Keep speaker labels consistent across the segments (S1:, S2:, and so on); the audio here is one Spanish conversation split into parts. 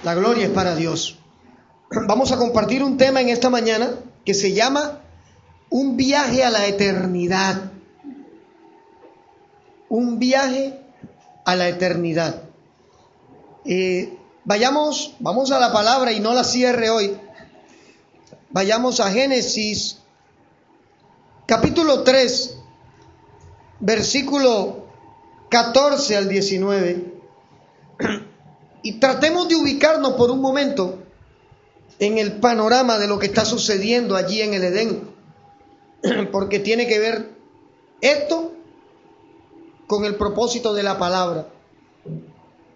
S1: La gloria es para Dios. Vamos a compartir un tema en esta mañana que se llama un viaje a la eternidad. Un viaje a la eternidad. Vamos a la palabra y no la cierre hoy. Vayamos a Génesis capítulo 3, versículo 14 al 19. Y tratemos de ubicarnos por un momento en el panorama de lo que está sucediendo allí en el Edén, porque tiene que ver esto con el propósito de la palabra.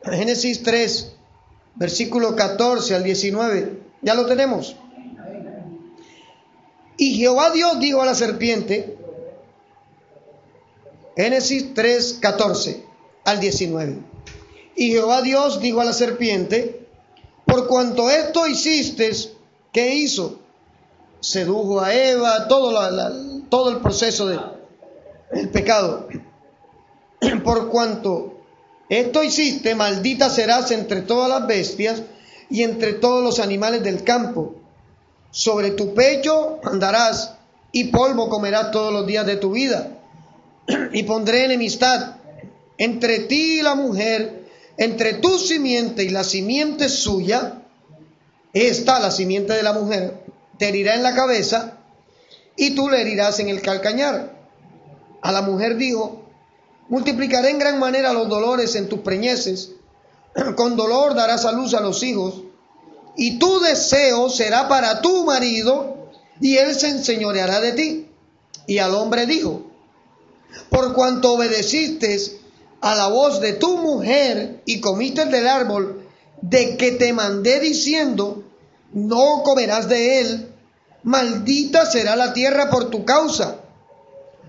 S1: Génesis 3, versículo 14 al 19. ¿Ya lo tenemos? Y Jehová Dios dijo a la serpiente, Génesis 3, 14 al 19. Y Jehová Dios dijo a la serpiente, por cuanto esto hiciste, ¿qué hizo? Sedujo a Eva, todo el proceso del pecado. Por cuanto esto hiciste, maldita serás entre todas las bestias y entre todos los animales del campo. Sobre tu pecho andarás y polvo comerás todos los días de tu vida. Y pondré enemistad entre ti y la mujer, entre tu simiente y la simiente suya. Esta, la simiente de la mujer, te herirá en la cabeza y tú le herirás en el calcañar. A la mujer dijo, multiplicaré en gran manera los dolores en tus preñeces, con dolor darás a luz a los hijos, y tu deseo será para tu marido, y él se enseñoreará de ti. Y al hombre dijo, por cuanto obedeciste a la voz de tu mujer y comiste del árbol de que te mandé diciendo, no comerás de él, maldita será la tierra por tu causa.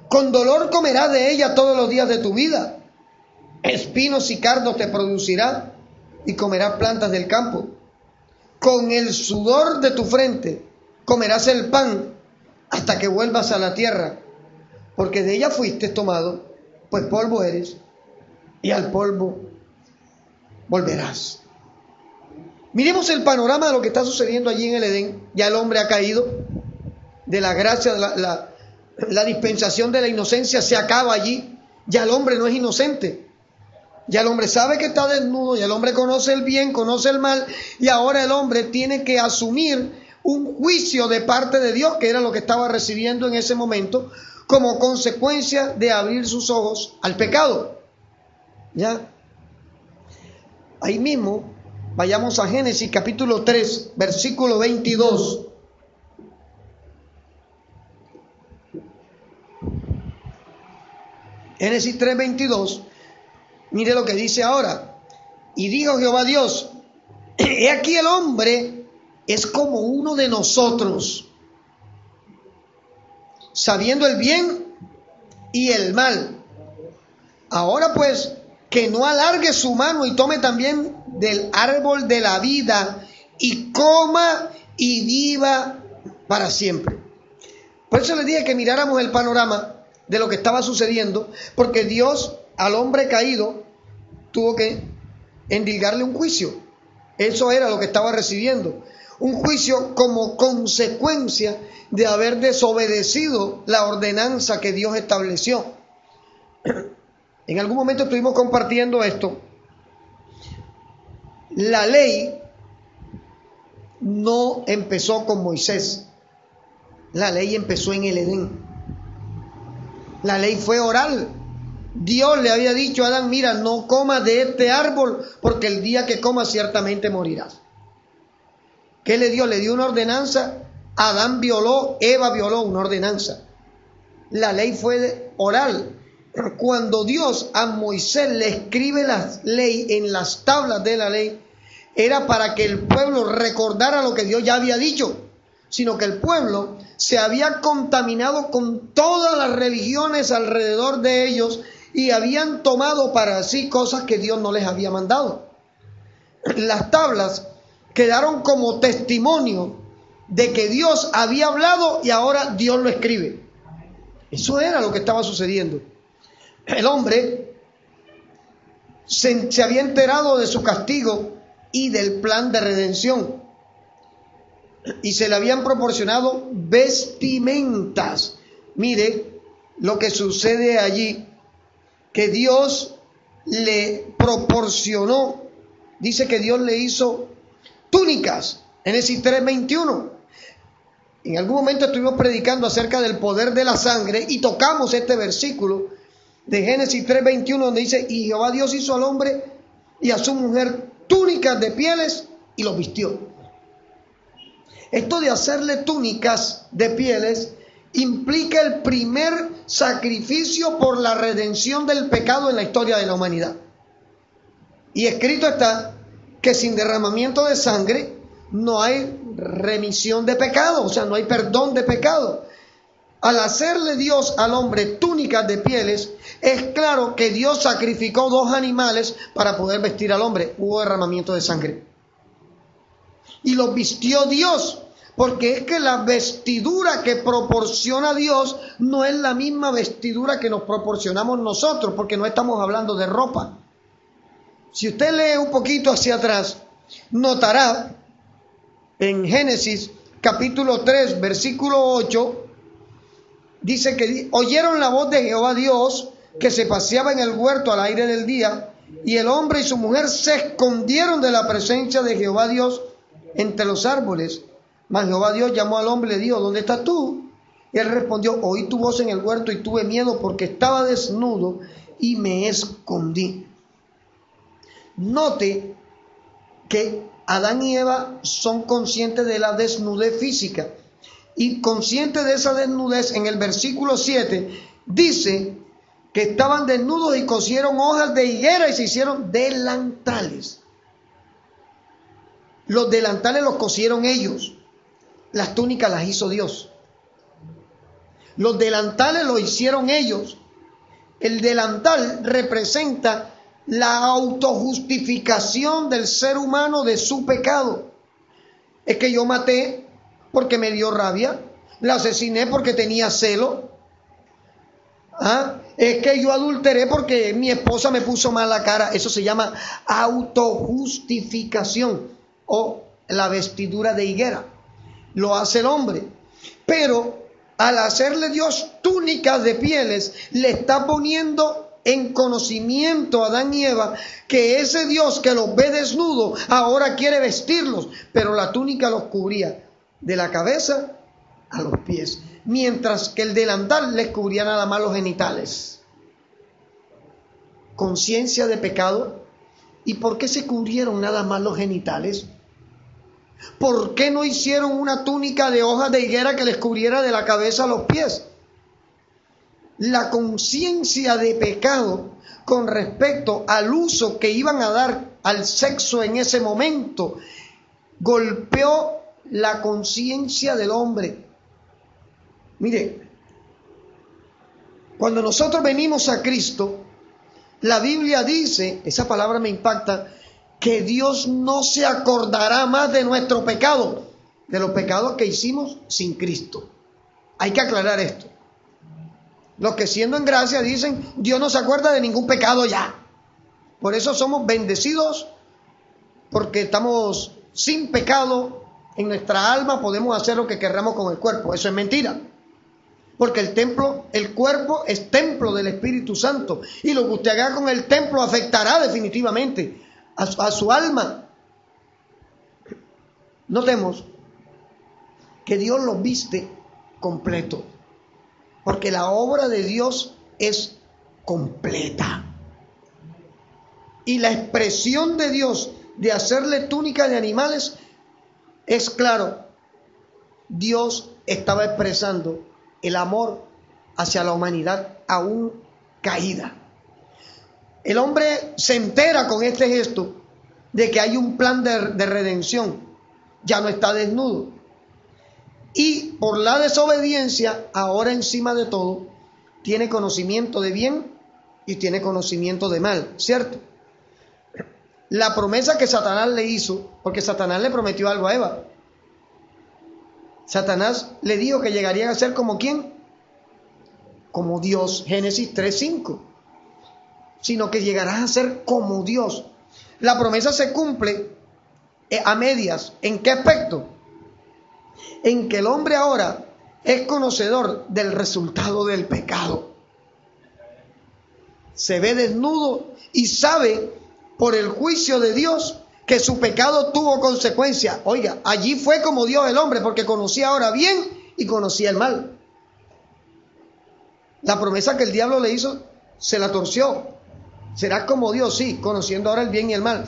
S1: Con dolor comerás de ella todos los días de tu vida. Espinos y cardos te producirá y comerás plantas del campo. Con el sudor de tu frente comerás el pan hasta que vuelvas a la tierra, porque de ella fuiste tomado, pues polvo eres y al polvo volverás. Miremos el panorama de lo que está sucediendo allí en el Edén. Ya el hombre ha caído, de la gracia, la dispensación de la inocencia se acaba allí. Ya el hombre no es inocente. Ya el hombre sabe que está desnudo, ya el hombre conoce el bien, conoce el mal, y ahora el hombre tiene que asumir un juicio de parte de Dios, que era lo que estaba recibiendo en ese momento, como consecuencia de abrir sus ojos al pecado. ¿Ya? Ahí mismo, vayamos a Génesis capítulo 3, versículo 22. Génesis 3, 22. Mire lo que dice ahora. Y dijo Jehová Dios, he aquí el hombre es como uno de nosotros, sabiendo el bien y el mal. Ahora pues, que no alargue su mano y tome también del árbol de la vida y coma y viva para siempre. Por eso les dije que miráramos el panorama de lo que estaba sucediendo, porque Dios al hombre caído tuvo que endilgarle un juicio. Eso era lo que estaba recibiendo, un juicio como consecuencia de haber desobedecido la ordenanza que Dios estableció. En algún momento estuvimos compartiendo esto. La ley no empezó con Moisés. La ley empezó en el Edén. La ley fue oral. Dios le había dicho a Adán, mira, no comas de este árbol, porque el día que comas ciertamente morirás. ¿Qué le dio? Le dio una ordenanza. Adán violó, Eva violó una ordenanza. La ley fue oral. Cuando Dios a Moisés le escribe la ley en las tablas de la ley, era para que el pueblo recordara lo que Dios ya había dicho, sino que el pueblo se había contaminado con todas las religiones alrededor de ellos y habían tomado para sí cosas que Dios no les había mandado. Las tablas quedaron como testimonio de que Dios había hablado y ahora Dios lo escribe. Eso era lo que estaba sucediendo. El hombre se había enterado de su castigo y del plan de redención. Y se le habían proporcionado vestimentas. Mire lo que sucede allí, que Dios le proporcionó, dice que Dios le hizo túnicas. Génesis 3:21. En algún momento estuvimos predicando acerca del poder de la sangre y tocamos este versículo de Génesis 3:21 donde dice: y Jehová Dios hizo al hombre y a su mujer túnicas de pieles y los vistió. Esto de hacerle túnicas de pieles implica el primer sacrificio por la redención del pecado en la historia de la humanidad. Y escrito está que sin derramamiento de sangre no hay remisión de pecado, o sea, no hay perdón de pecado. Al hacerle Dios al hombre túnicas de pieles, es claro que Dios sacrificó 2 animales para poder vestir al hombre. Hubo derramamiento de sangre. Y los vistió Dios, porque es que la vestidura que proporciona Dios no es la misma vestidura que nos proporcionamos nosotros, porque no estamos hablando de ropa. Si usted lee un poquito hacia atrás, notará en Génesis capítulo 3, versículo 8, dice que oyeron la voz de Jehová Dios que se paseaba en el huerto al aire del día, y el hombre y su mujer se escondieron de la presencia de Jehová Dios entre los árboles. Mas Jehová Dios llamó al hombre y le dijo: ¿dónde estás tú? Y él respondió: oí tu voz en el huerto y tuve miedo porque estaba desnudo y me escondí. Note que Adán y Eva son conscientes de la desnudez física. Y conscientes de esa desnudez, en el versículo 7 dice que estaban desnudos y cosieron hojas de higuera y se hicieron delantales. Los delantales los cosieron ellos. Las túnicas las hizo Dios. Los delantales los hicieron ellos. El delantal representa la autojustificación del ser humano de su pecado. Es que yo maté porque me dio rabia, la asesiné porque tenía celo. Es que yo adulteré porque mi esposa me puso mala cara. Eso se llama autojustificación o la vestidura de higuera. Lo hace el hombre. Pero al hacerle Dios túnicas de pieles, le está poniendo en conocimiento a Adán y Eva que ese Dios que los ve desnudos ahora quiere vestirlos, pero la túnica los cubría de la cabeza a los pies, mientras que el delantal les cubría nada más los genitales. Conciencia de pecado. ¿Y por qué se cubrieron nada más los genitales? ¿Por qué no hicieron una túnica de hojas de higuera que les cubriera de la cabeza a los pies? La conciencia de pecado con respecto al uso que iban a dar al sexo en ese momento golpeó la conciencia del hombre. Mire, cuando nosotros venimos a Cristo, la Biblia dice, esa palabra me impacta, que Dios no se acordará más de nuestro pecado, de los pecados que hicimos sin Cristo. Hay que aclarar esto. Los que siendo en gracia dicen, Dios no se acuerda de ningún pecado ya. Por eso somos bendecidos, porque estamos sin pecado en nuestra alma, podemos hacer lo que querramos con el cuerpo. Eso es mentira. Porque el cuerpo es templo del Espíritu Santo. Y lo que usted haga con el templo afectará definitivamente a su alma. Notemos que Dios los viste completo, porque la obra de Dios es completa. Y la expresión de Dios de hacerle túnica de animales es claro. Dios estaba expresando el amor hacia la humanidad aún caída. El hombre se entera con este gesto de que hay un plan de redención. Ya no está desnudo. Y por la desobediencia, ahora encima de todo, tiene conocimiento de bien y tiene conocimiento de mal, ¿cierto? La promesa que Satanás le hizo, porque Satanás le prometió algo a Eva. Satanás le dijo que llegarían a ser como ¿quién? Como Dios, Génesis 3:5. Sino que llegarás a ser como Dios. La promesa se cumple a medias. ¿En qué aspecto? En que el hombre ahora es conocedor del resultado del pecado. Se ve desnudo y sabe por el juicio de Dios que su pecado tuvo consecuencias. Oiga, allí fue como Dios el hombre, porque conocía ahora bien y conocía el mal. La promesa que el diablo le hizo se la torció. Serás como Dios, sí, conociendo ahora el bien y el mal.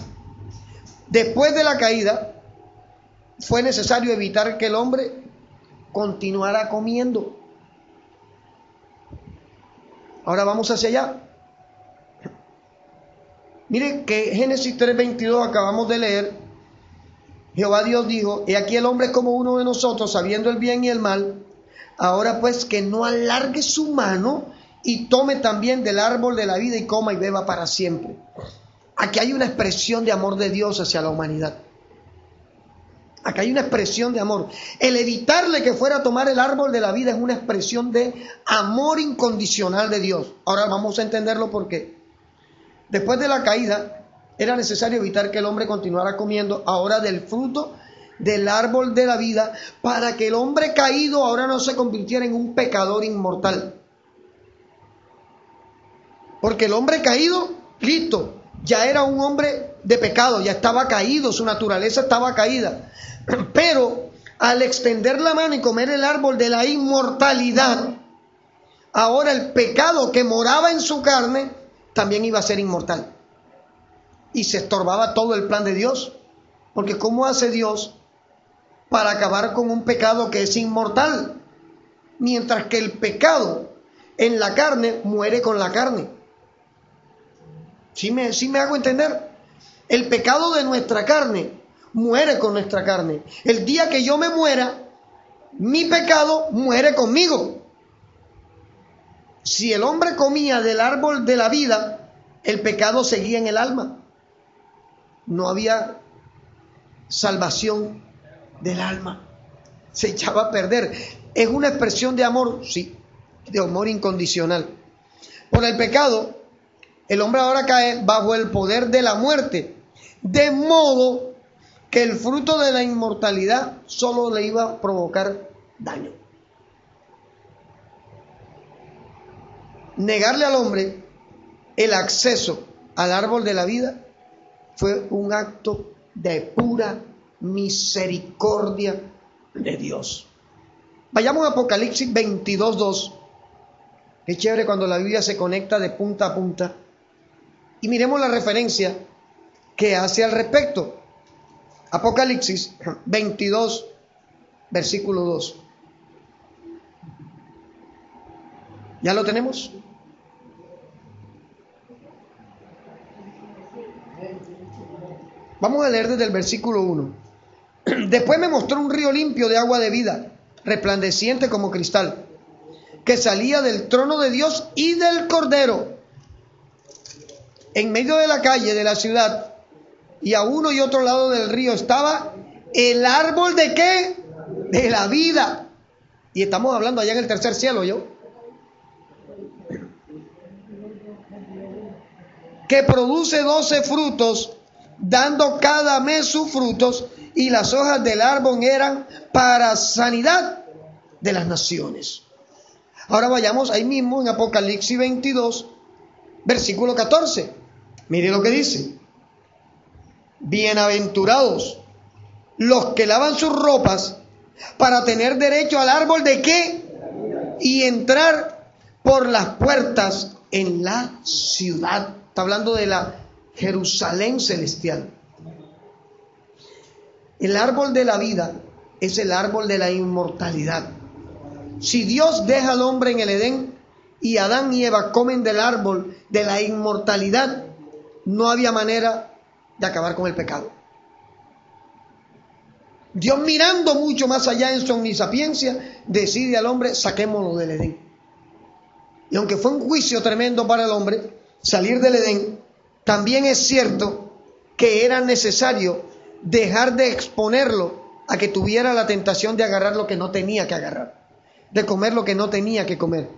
S1: Después de la caída, fue necesario evitar que el hombre continuara comiendo. Ahora vamos hacia allá. Miren que Génesis 3:22 acabamos de leer. Jehová Dios dijo: he aquí el hombre es como uno de nosotros, sabiendo el bien y el mal. Ahora pues que no alargue su mano y tome también del árbol de la vida y coma y beba para siempre. Aquí hay una expresión de amor de Dios hacia la humanidad. Acá hay una expresión de amor. El evitarle que fuera a tomar el árbol de la vida es una expresión de amor incondicional de Dios. Ahora vamos a entenderlo por qué. Después de la caída, era necesario evitar que el hombre continuara comiendo ahora del fruto del árbol de la vida, para que el hombre caído ahora no se convirtiera en un pecador inmortal. Porque el hombre caído, listo, ya era un hombre de pecado, ya estaba caído, su naturaleza estaba caída. Pero al extender la mano y comer el árbol de la inmortalidad, ahora el pecado que moraba en su carne también iba a ser inmortal. Y se estorbaba todo el plan de Dios. Porque ¿cómo hace Dios para acabar con un pecado que es inmortal? Mientras que el pecado en la carne muere con la carne. ¿Sí me hago entender? El pecado de nuestra carne muere con nuestra carne. El día que yo me muera, mi pecado muere conmigo. Si el hombre comía del árbol de la vida, el pecado seguía en el alma. No había salvación del alma. Se echaba a perder. Es una expresión de amor, sí, de amor incondicional. Por el pecado, el hombre ahora cae bajo el poder de la muerte, de modo que el fruto de la inmortalidad solo le iba a provocar daño. Negarle al hombre el acceso al árbol de la vida fue un acto de pura misericordia de Dios. Vayamos a Apocalipsis 22:2. Qué chévere cuando la Biblia se conecta de punta a punta. Y miremos la referencia que hace al respecto. Apocalipsis 22, versículo 2. ¿Ya lo tenemos? Vamos a leer desde el versículo 1. Después me mostró un río limpio de agua de vida, resplandeciente como cristal, que salía del trono de Dios y del Cordero. En medio de la calle de la ciudad y a uno y otro lado del río estaba el árbol ¿de qué? De la vida. Y estamos hablando allá en el tercer cielo, que produce 12 frutos, dando cada mes sus frutos, y las hojas del árbol eran para sanidad de las naciones. Ahora vayamos ahí mismo en Apocalipsis 22, versículo 14. Mire lo que dice: bienaventurados los que lavan sus ropas para tener derecho al árbol ¿de qué? Y entrar por las puertas en la ciudad. Está hablando de la Jerusalén celestial. El árbol de la vida es el árbol de la inmortalidad. Si Dios deja al hombre en el Edén y Adán y Eva comen del árbol de la inmortalidad, no había manera de acabar con el pecado. Dios, mirando mucho más allá en su omnisapiencia, decide al hombre: saquémoslo del Edén. Y aunque fue un juicio tremendo para el hombre salir del Edén, también es cierto que era necesario dejar de exponerlo a que tuviera la tentación de agarrar lo que no tenía que agarrar, de comer lo que no tenía que comer.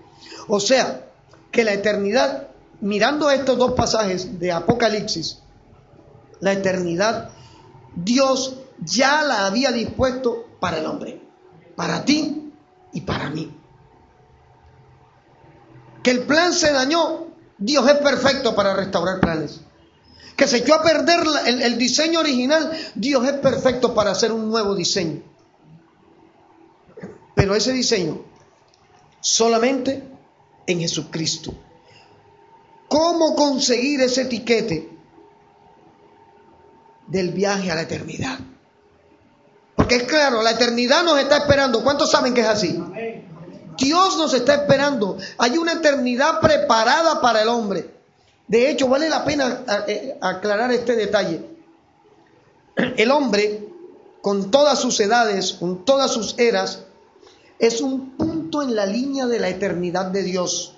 S1: O sea, que la eternidad, mirando estos dos pasajes de Apocalipsis, la eternidad Dios ya la había dispuesto para el hombre, para ti y para mí. Que el plan se dañó, Dios es perfecto para restaurar planes. Que se echó a perder el diseño original, Dios es perfecto para hacer un nuevo diseño. Pero ese diseño solamente en Jesucristo. ¿Cómo conseguir ese tiquete del viaje a la eternidad? Porque es claro, la eternidad nos está esperando. ¿Cuántos saben que es así? Dios nos está esperando. Hay una eternidad preparada para el hombre. De hecho, vale la pena aclarar este detalle. El hombre, con todas sus edades, con todas sus eras, es un punto en la línea de la eternidad de Dios.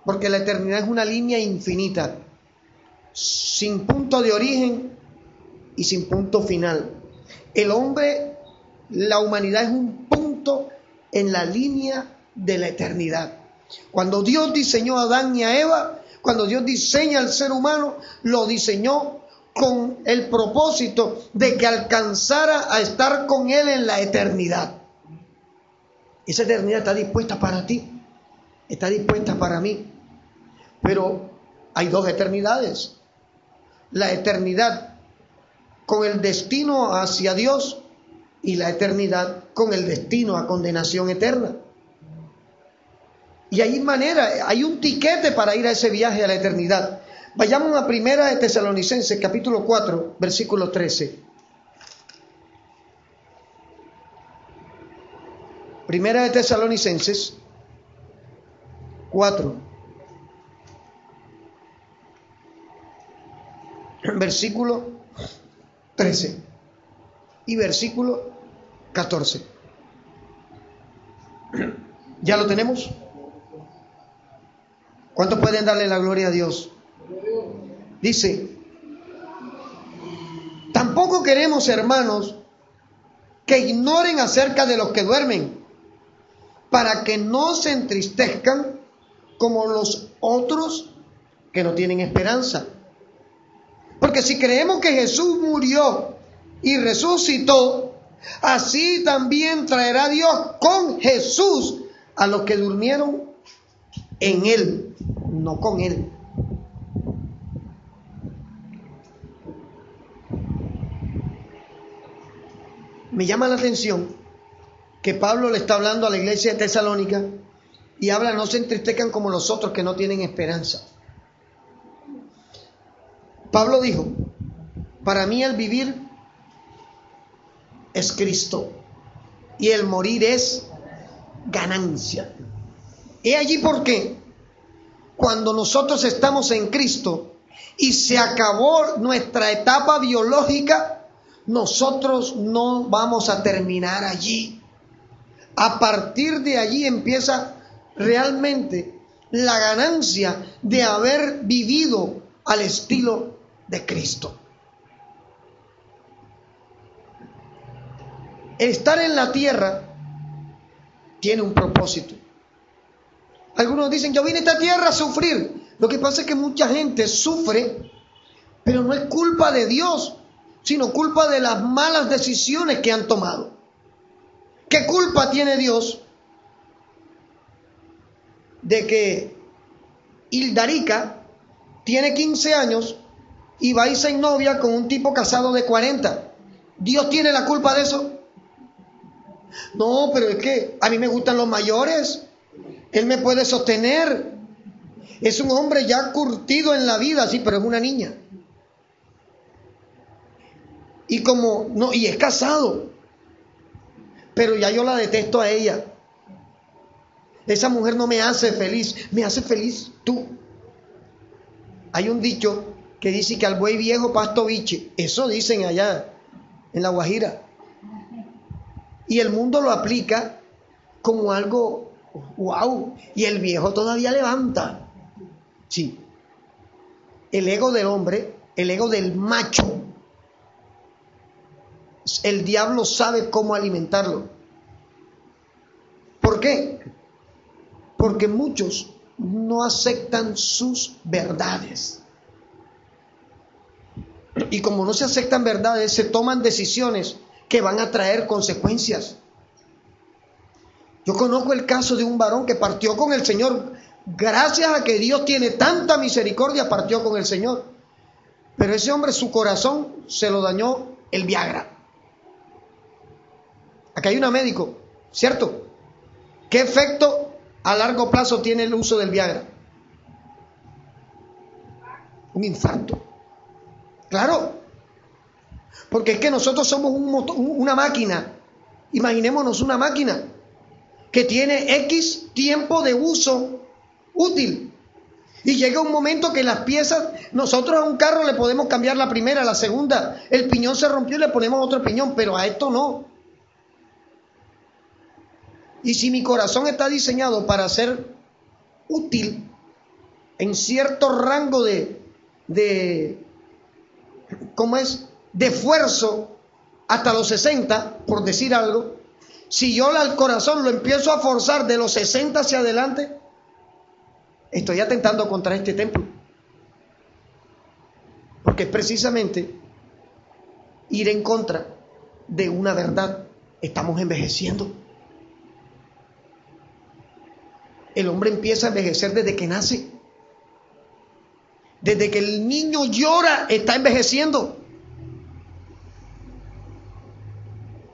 S1: Porque la eternidad es una línea infinita, sin punto de origen y sin punto final. El hombre, la humanidad es un punto en la línea de la eternidad. Cuando Dios diseñó a Adán y a Eva, cuando Dios diseña al ser humano, lo diseñó con el propósito de que alcanzara a estar con Él en la eternidad. Esa eternidad está dispuesta para ti, está dispuesta para mí. Pero hay dos eternidades. La eternidad con el destino hacia Dios y la eternidad con el destino a condenación eterna. Y hay manera, hay un tiquete para ir a ese viaje a la eternidad. Vayamos a Primera de Tesalonicenses, capítulo 4, versículo 13. Primera de Tesalonicenses 4, versículo 13 y versículo 14. ¿Ya lo tenemos? ¿Cuántos pueden darle la gloria a Dios? Dice: tampoco queremos, hermanos, que ignoren acerca de los que duermen, para que no se entristezcan como los otros que no tienen esperanza. Porque si creemos que Jesús murió y resucitó, así también traerá Dios con Jesús a los que durmieron en Él, no con Él. Me llama la atención que Pablo le está hablando a la iglesia de Tesalónica y habla: no se entristezcan como los otros que no tienen esperanza. Pablo dijo: para mí el vivir es Cristo y el morir es ganancia. He allí porque cuando nosotros estamos en Cristo y se acabó nuestra etapa biológica, nosotros no vamos a terminar allí. A partir de allí empieza realmente la ganancia de haber vivido al estilo de Cristo. El estar en la tierra tiene un propósito. Algunos dicen: yo vine a esta tierra a sufrir. Lo que pasa es que mucha gente sufre, pero no es culpa de Dios, sino culpa de las malas decisiones que han tomado. ¿Qué culpa tiene Dios de que Hildarica tiene 15 años y va y se novia con un tipo casado de 40? ¿Dios tiene la culpa de eso? No, pero es que a mí me gustan los mayores. Él me puede sostener. Es un hombre ya curtido en la vida, sí, pero es una niña. Y como no, y es casado, pero ya yo la detesto a ella. Esa mujer no me hace feliz, me hace feliz tú. Hay un dicho que dice que al buey viejo pasto biche. Eso dicen allá en La Guajira. Y el mundo lo aplica como algo wow. Y el viejo todavía levanta. Sí. El ego del hombre, el ego del macho, el diablo sabe cómo alimentarlo. ¿Por qué? Porque muchos no aceptan sus verdades. Y como no se aceptan verdades, se toman decisiones que van a traer consecuencias. Yo conozco el caso de un varón que partió con el Señor. Gracias a que Dios tiene tanta misericordia, partió con el Señor. Pero ese hombre, su corazón se lo dañó el Viagra. Acá hay una médico, ¿cierto? ¿Qué efecto a largo plazo tiene el uso del Viagra? Un infarto. Claro, porque es que nosotros somos una máquina. Imaginémonos una máquina que tiene X tiempo de uso útil. Y llega un momento que las piezas, nosotros a un carro le podemos cambiar la primera, la segunda, el piñón se rompió y le ponemos otro piñón, pero a esto no. Y si mi corazón está diseñado para ser útil en cierto rango de esfuerzo hasta los 60, por decir algo, si yo al corazón lo empiezo a forzar de los 60 hacia adelante, estoy atentando contra este templo. Porque es precisamente ir en contra de una verdad. Estamos envejeciendo. El hombre empieza a envejecer desde que nace. Desde que el niño llora, está envejeciendo.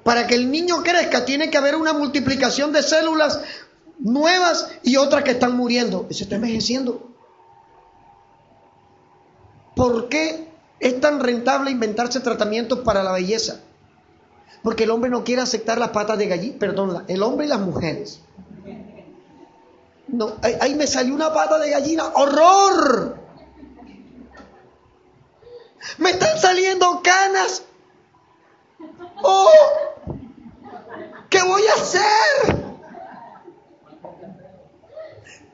S1: Para que el niño crezca, tiene que haber una multiplicación de células nuevas y otras que están muriendo. Se está envejeciendo. ¿Por qué es tan rentable inventarse tratamientos para la belleza? Porque el hombre no quiere aceptar las patas de gallina. Perdón, el hombre y las mujeres. No, ahí me salió una pata de gallina. ¡Horror! Me están saliendo canas. ¡Oh! ¿Qué voy a hacer?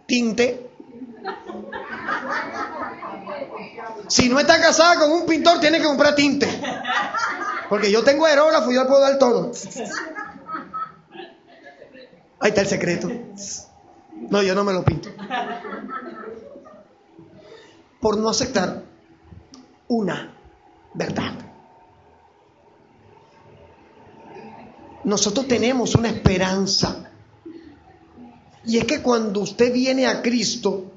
S1: Tinte. Si no está casada con un pintor, tiene que comprar tinte. Porque yo tengo aerógrafo y yo le puedo dar todo. Ahí está el secreto. No, yo no me lo pinto. Por no aceptar una verdad. Nosotros tenemos una esperanza. Y es que cuando usted viene a Cristo,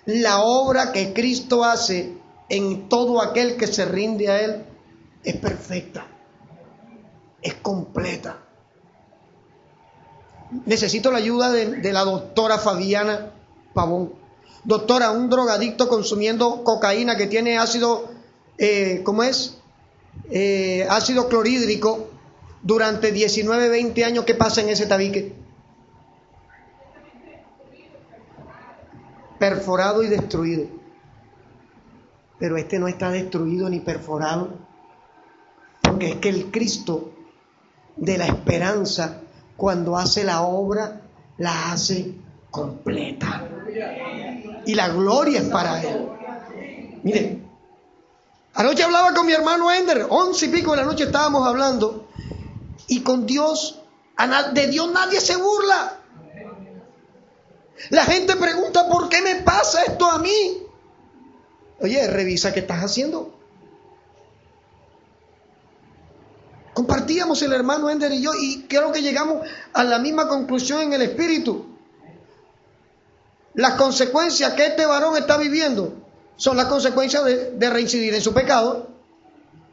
S1: la obra que Cristo hace en todo aquel que se rinde a Él es perfecta, es completa. Necesito la ayuda de la doctora Fabiana Pavón. Doctora, un drogadicto consumiendo cocaína que tiene ácido, ácido clorhídrico durante 19, 20 años, ¿qué pasa en ese tabique? Perforado y destruido. Pero este no está destruido ni perforado, porque es que el Cristo de la esperanza, cuando hace la obra, la hace completa. Y la gloria es para Él. Miren, anoche hablaba con mi hermano Ender, 11 y pico de la noche estábamos hablando, y con Dios, de Dios nadie se burla. La gente pregunta, ¿por qué me pasa esto a mí? Oye, revisa qué estás haciendo. Compartíamos el hermano Ender y yo, y creo que llegamos a la misma conclusión en el espíritu. Las consecuencias que este varón está viviendo son las consecuencias de reincidir en su pecado.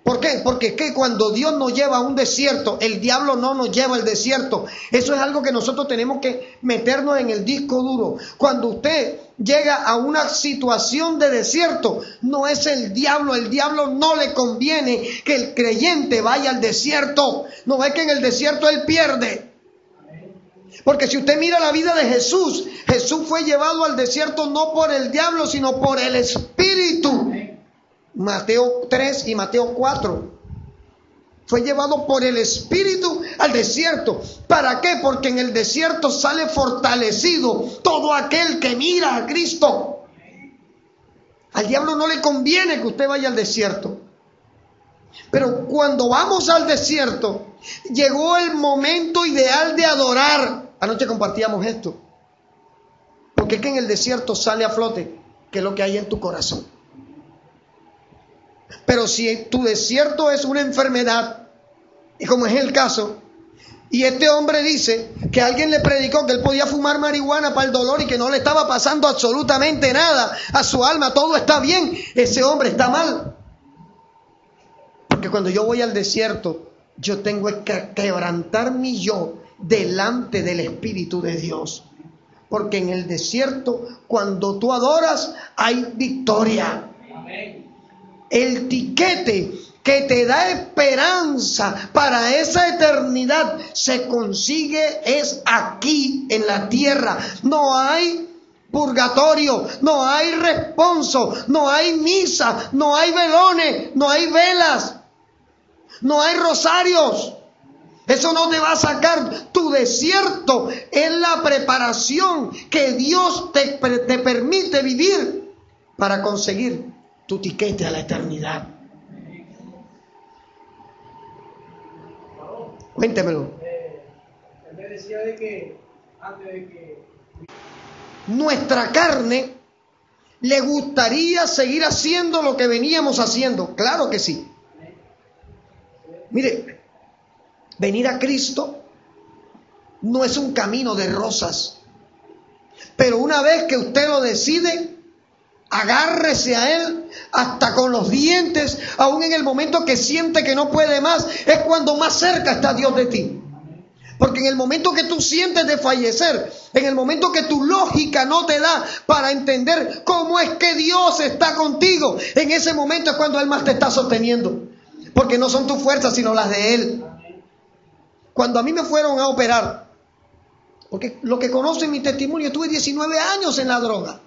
S1: ¿Por qué? Porque es que cuando Dios nos lleva a un desierto, el diablo no nos lleva al desierto. Eso es algo que nosotros tenemos que meternos en el disco duro. Cuando usted llega a una situación de desierto, no es el diablo no le conviene que el creyente vaya al desierto. No es que en el desierto él pierde. Porque si usted mira la vida de Jesús, Jesús fue llevado al desierto no por el diablo, sino por el Espíritu. Mateo 3 y Mateo 4. Fue llevado por el Espíritu al desierto. ¿Para qué? Porque en el desierto sale fortalecido todo aquel que mira a Cristo. Al diablo no le conviene que usted vaya al desierto. Pero cuando vamos al desierto, llegó el momento ideal de adorar. Anoche compartíamos esto. Porque es que en el desierto sale a flote qué es lo que hay en tu corazón. Pero si tu desierto es una enfermedad, y como es el caso, y este hombre dice que alguien le predicó que él podía fumar marihuana para el dolor y que no le estaba pasando absolutamente nada a su alma, todo está bien, ese hombre está mal. Porque cuando yo voy al desierto, yo tengo que quebrantar mi yo delante del Espíritu de Dios. Porque en el desierto, cuando tú adoras, hay victoria. El tiquete que te da esperanza para esa eternidad se consigue es aquí en la tierra. No hay purgatorio, no hay responso, no hay misa, no hay velones, no hay velas, no hay rosarios. Eso no te va a sacar. Tu desierto es la preparación que Dios te permite vivir para conseguir tu tiquete a la eternidad. Cuéntemelo.
S2: Él me decía de que antes de que
S1: nuestra carne le gustaría seguir haciendo lo que veníamos haciendo. Claro que sí. Mire, venir a Cristo no es un camino de rosas. Pero una vez que usted lo decide, agárrese a Él hasta con los dientes, aún en el momento que siente que no puede más, es cuando más cerca está Dios de ti. Porque en el momento que tú sientes de fallecer, en el momento que tu lógica no te da para entender cómo es que Dios está contigo, en ese momento es cuando Él más te está sosteniendo. Porque no son tus fuerzas, sino las de Él. Cuando a mí me fueron a operar, porque lo que conocen mi testimonio, tuve 19 años en la droga,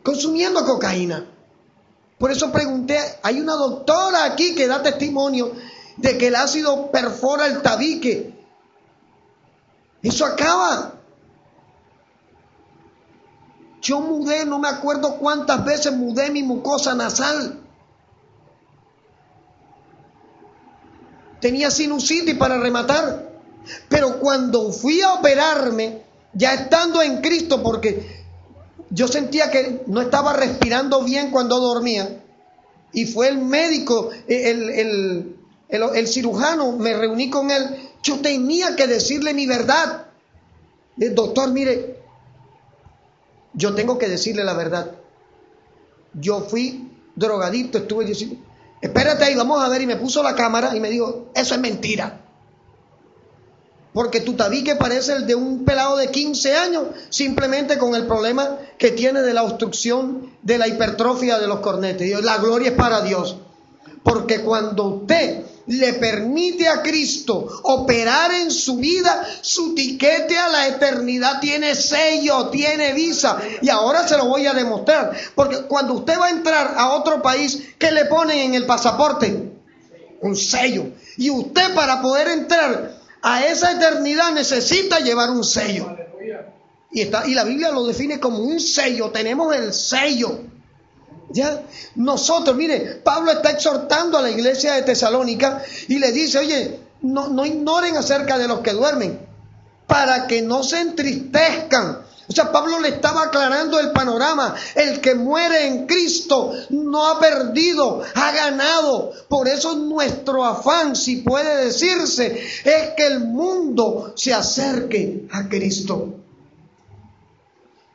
S1: consumiendo cocaína. Por eso pregunté, hay una doctora aquí que da testimonio de que el ácido perfora el tabique. Eso acaba. Yo mudé, no me acuerdo cuántas veces mudé mi mucosa nasal. Tenía sinusitis para rematar. Pero cuando fui a operarme, ya estando en Cristo, porque yo sentía que no estaba respirando bien cuando dormía, y fue el médico, el cirujano, me reuní con él, yo tenía que decirle mi verdad. Doctor, mire, yo tengo que decirle la verdad. Yo fui drogadicto, estuve diciendo, espérate ahí, vamos a ver, y me puso la cámara y me dijo, eso es mentira. Porque tu tabique parece el de un pelado de 15 años, simplemente con el problema que tiene de la obstrucción de la hipertrofia de los cornetes. Y la gloria es para Dios. Porque cuando usted le permite a Cristo operar en su vida, su tiquete a la eternidad tiene sello, tiene visa. Y ahora se lo voy a demostrar. Porque cuando usted va a entrar a otro país, ¿qué le ponen en el pasaporte? Un sello. Y usted, para poder entrar a esa eternidad, necesita llevar un sello. Y la Biblia lo define como un sello. Tenemos el sello. ¿Ya? Nosotros, mire, Pablo está exhortando a la iglesia de Tesalónica y le dice, oye, no ignoren acerca de los que duermen, para que no se entristezcan. O sea, Pablo le estaba aclarando el panorama. El que muere en Cristo no ha perdido, ha ganado. Por eso nuestro afán, si puede decirse, es que el mundo se acerque a Cristo.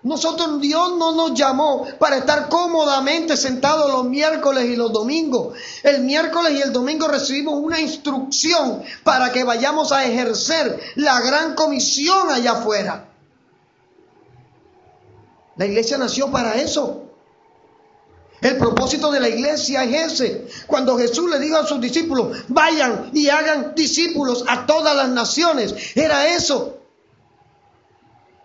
S1: Nosotros, Dios no nos llamó para estar cómodamente sentados los miércoles y los domingos. El miércoles y el domingo recibimos una instrucción para que vayamos a ejercer la gran comisión allá afuera. La iglesia nació para eso. El propósito de la iglesia es ese. Cuando Jesús le dijo a sus discípulos, vayan y hagan discípulos a todas las naciones, era eso.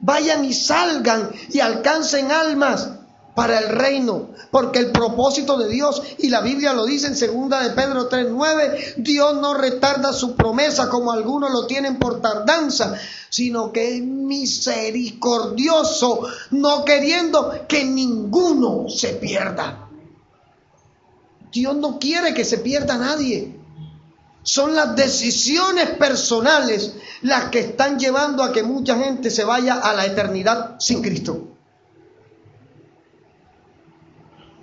S1: Vayan y salgan y alcancen almas para el reino, porque el propósito de Dios, y la Biblia lo dice en 2 de Pedro 3:9, Dios no retarda su promesa como algunos lo tienen por tardanza, sino que es misericordioso, no queriendo que ninguno se pierda. Dios no quiere que se pierda nadie. Son las decisiones personales las que están llevando a que mucha gente se vaya a la eternidad sin Cristo.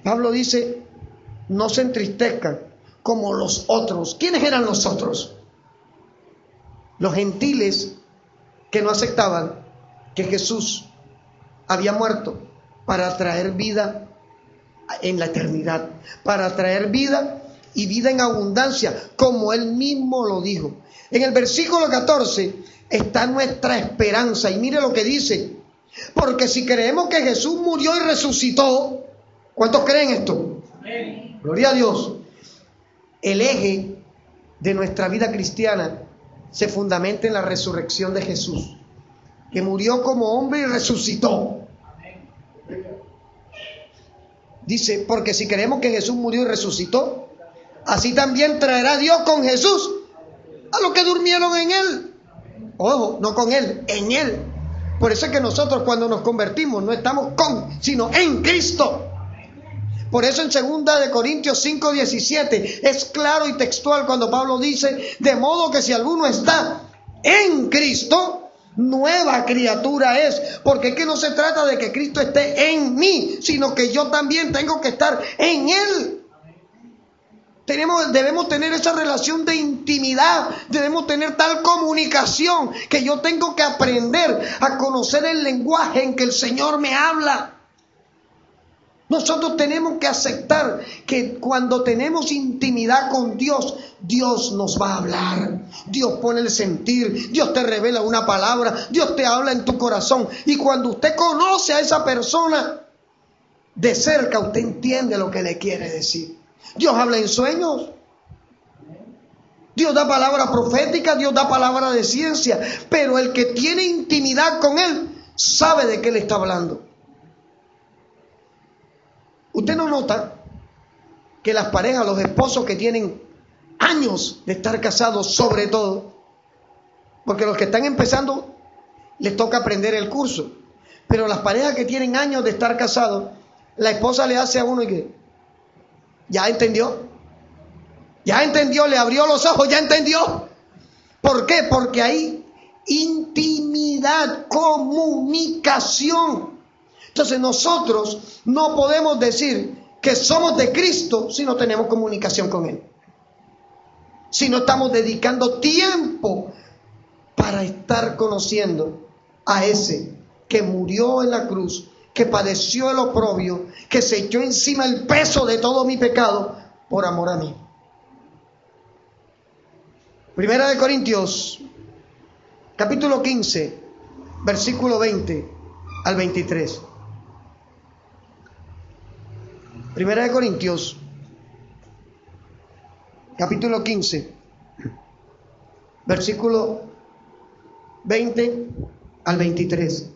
S1: Pablo dice, no se entristezcan como los otros. ¿Quiénes eran los otros? Los gentiles que no aceptaban que Jesús había muerto para traer vida en la eternidad, para traer vida y vida en abundancia, como Él mismo lo dijo. En el versículo 14 está nuestra esperanza, y mire lo que dice: porque si creemos que Jesús murió y resucitó, ¿cuántos creen esto? Amén. Gloria a Dios. El eje de nuestra vida cristiana se fundamenta en la resurrección de Jesús, que murió como hombre y resucitó. Dice, porque si creemos que Jesús murió y resucitó, así también traerá Dios con Jesús a los que durmieron en Él. Ojo, no con Él, en Él. Por eso es que nosotros cuando nos convertimos no estamos con, sino en Cristo. Por eso en 2 Corintios 5:17 es claro y textual cuando Pablo dice: de modo que si alguno está en Cristo, nueva criatura es. Porque es que no se trata de que Cristo esté en mí, sino que yo también tengo que estar en Él. Debemos tener esa relación de intimidad, debemos tener tal comunicación que yo tengo que aprender a conocer el lenguaje en que el Señor me habla. Nosotros tenemos que aceptar que cuando tenemos intimidad con Dios, Dios nos va a hablar. Dios pone el sentir, Dios te revela una palabra, Dios te habla en tu corazón. Y cuando usted conoce a esa persona de cerca, usted entiende lo que le quiere decir. Dios habla en sueños. Dios da palabra profética, Dios da palabra de ciencia. Pero el que tiene intimidad con Él sabe de qué le está hablando. ¿Usted no nota que las parejas, los esposos que tienen años de estar casados, sobre todo, porque los que están empezando les toca aprender el curso, pero las parejas que tienen años de estar casados, la esposa le hace a uno y que ¿ya entendió? ¿Ya entendió? Le abrió los ojos, ¿ya entendió? ¿Por qué? Porque hay intimidad, comunicación. Entonces nosotros no podemos decir que somos de Cristo si no tenemos comunicación con Él. Si no estamos dedicando tiempo para estar conociendo a ese que murió en la cruz, que padeció el oprobio, que se echó encima el peso de todo mi pecado por amor a mí. 1 Corintios, capítulo 15, versículo 20 al 23. 1 Corintios, capítulo 15, versículo 20 al 23.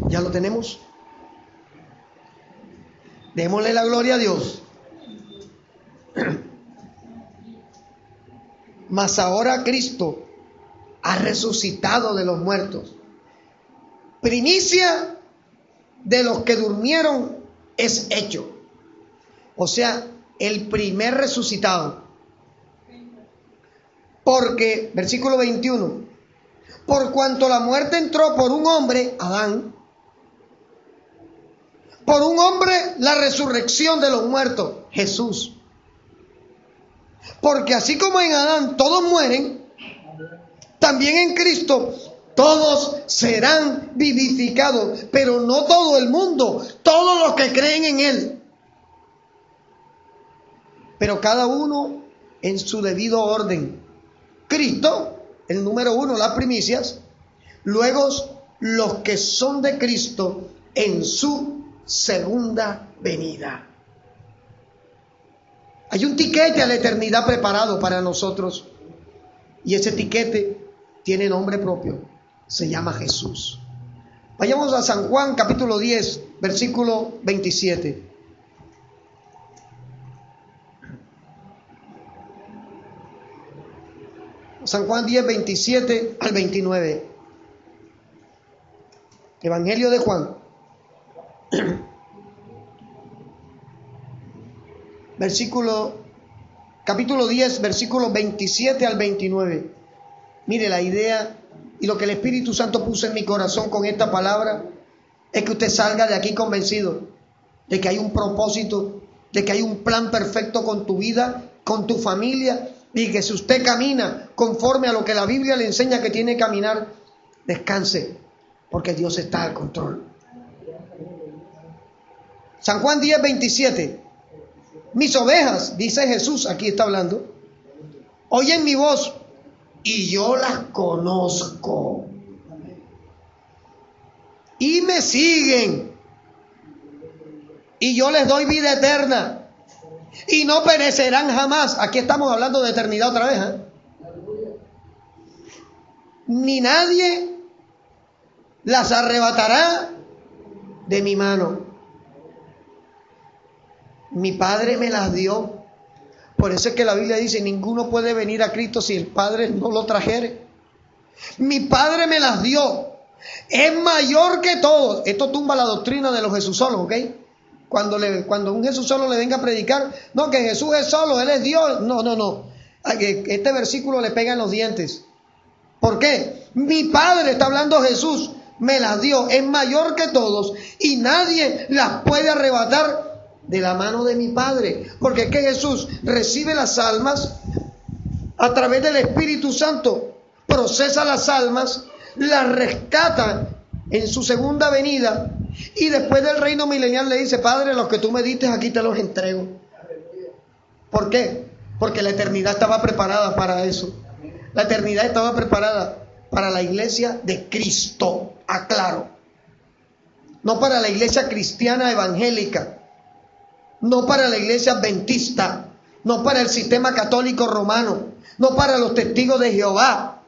S1: ¿Ya lo tenemos? Démosle la gloria a Dios. Mas ahora Cristo ha resucitado de los muertos. Primicia de los que durmieron es hecho. O sea, el primer resucitado. Porque, versículo 21, por cuanto la muerte entró por un hombre, Adán, por un hombre la resurrección de los muertos, Jesús. Porque así como en Adán todos mueren, también en Cristo todos serán vivificados, pero no todo el mundo, todos los que creen en Él. Pero cada uno en su debido orden. Cristo, el número 1, las primicias. Luego los que son de Cristo en su segunda venida. Hay un tiquete a la eternidad preparado para nosotros. Y ese tiquete tiene nombre propio. Se llama Jesús. Vayamos a San Juan capítulo 10, versículo 27. San Juan 10, 27 al 29. Evangelio de Juan. Capítulo 10, versículos 27 al 29. Mire la idea y lo que el Espíritu Santo puso en mi corazón con esta palabra es que usted salga de aquí convencido de que hay un propósito, de que hay un plan perfecto con tu vida, con tu familia, y que si usted camina conforme a lo que la Biblia le enseña que tiene que caminar, descanse, porque Dios está al control. San Juan 10:27. Mis ovejas, dice Jesús, aquí está hablando, oyen mi voz y yo las conozco y me siguen y yo les doy vida eterna y no perecerán jamás. Aquí estamos hablando de eternidad otra vez, ¿eh? Ni nadie las arrebatará de mi mano. Mi Padre me las dio. Por eso es que la Biblia dice, ninguno puede venir a Cristo si el Padre no lo trajere. Mi Padre me las dio. Es mayor que todos. Esto tumba la doctrina de los Jesusolos, ¿ok? Cuando un Jesusolo le venga a predicar, no, que Jesús es solo, Él es Dios. No. Este versículo le pega en los dientes. ¿Por qué? Mi Padre, está hablando Jesús, me las dio. Es mayor que todos y nadie las puede arrebatar de la mano de mi Padre, porque es que Jesús recibe las almas a través del Espíritu Santo, procesa las almas, las rescata en su segunda venida y después del reino milenial le dice, Padre, los que tú me diste aquí te los entrego. ¿Por qué? Porque la eternidad estaba preparada para eso. La eternidad estaba preparada para la iglesia de Cristo, aclaro, no para la iglesia cristiana evangélica, no para la iglesia adventista, no para el sistema católico romano, no para los testigos de Jehová,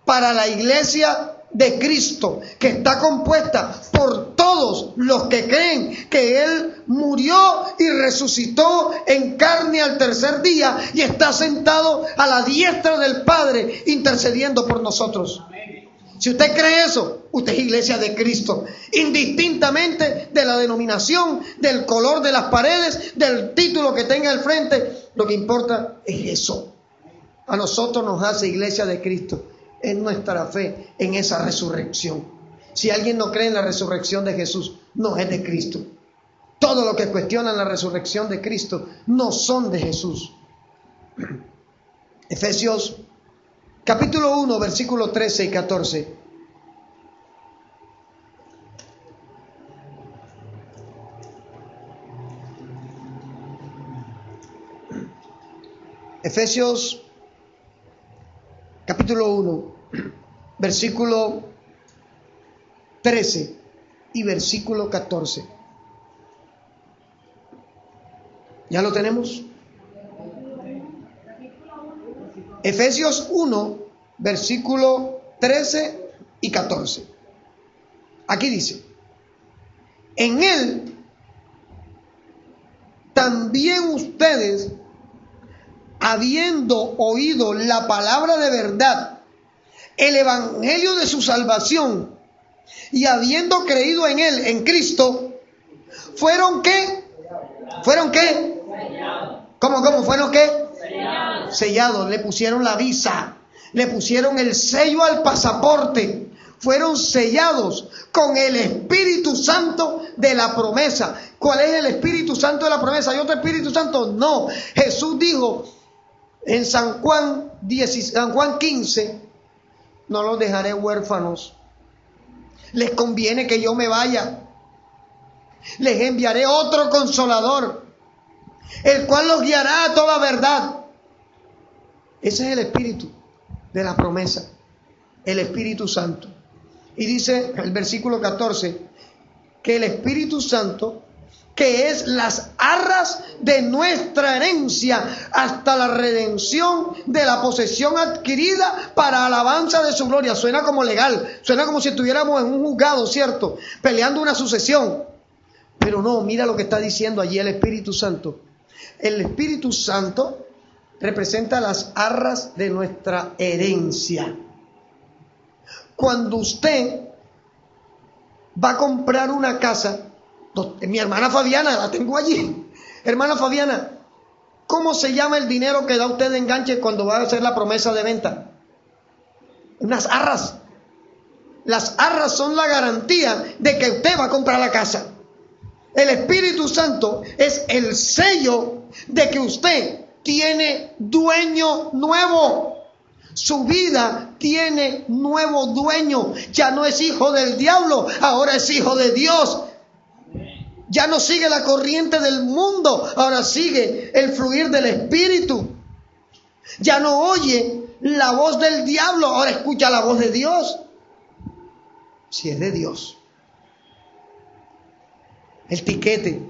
S1: para la iglesia de Cristo, que está compuesta por todos los que creen que Él murió y resucitó en carne al tercer día y está sentado a la diestra del Padre intercediendo por nosotros. Si usted cree eso, usted es iglesia de Cristo, indistintamente de la denominación, del color de las paredes, del título que tenga al frente. Lo que importa es eso. A nosotros nos hace iglesia de Cristo, es nuestra fe en esa resurrección. Si alguien no cree en la resurrección de Jesús, no es de Cristo. Todo lo que cuestionan la resurrección de Cristo no son de Jesús. Efesios capítulo 1, versículos 13 y 14. Efesios capítulo 1, versículo 13 y versículo 14. ¿Ya lo tenemos? Efesios 1, versículo 13 y 14. Aquí dice, en Él también ustedes, habiendo oído la palabra de verdad, el evangelio de su salvación, y habiendo creído en Él, en Cristo, ¿fueron qué? ¿Fueron qué? ¿Cómo fueron qué? Sellados. Le pusieron la visa, le pusieron el sello al pasaporte, fueron sellados con el Espíritu Santo de la promesa. ¿Cuál es el Espíritu Santo de la promesa? ¿Hay otro Espíritu Santo? No. Jesús dijo en San Juan 15, no los dejaré huérfanos, les conviene que yo me vaya, les enviaré otro consolador, el cual los guiará a toda verdad. Ese es el Espíritu de la promesa, el Espíritu Santo. Y dice el versículo 14, que el Espíritu Santo, que es las arras de nuestra herencia hasta la redención de la posesión adquirida para alabanza de su gloria. Suena como legal, suena como si estuviéramos en un juzgado, ¿cierto? Peleando una sucesión. Pero no, mira lo que está diciendo allí el Espíritu Santo. El Espíritu Santo representa las arras de nuestra herencia. Cuando usted va a comprar una casa, mi hermana Fabiana, la tengo allí. Hermana Fabiana, ¿cómo se llama el dinero que da usted de enganche cuando va a hacer la promesa de venta? Unas arras. Las arras son la garantía de que usted va a comprar la casa. El Espíritu Santo es el sello de que usted tiene dueño nuevo. Su vida tiene nuevo dueño. Ya no es hijo del diablo, ahora es hijo de Dios. Ya no sigue la corriente del mundo, ahora sigue el fluir del Espíritu. Ya no oye la voz del diablo, ahora escucha la voz de Dios. Si es de Dios. El tiquete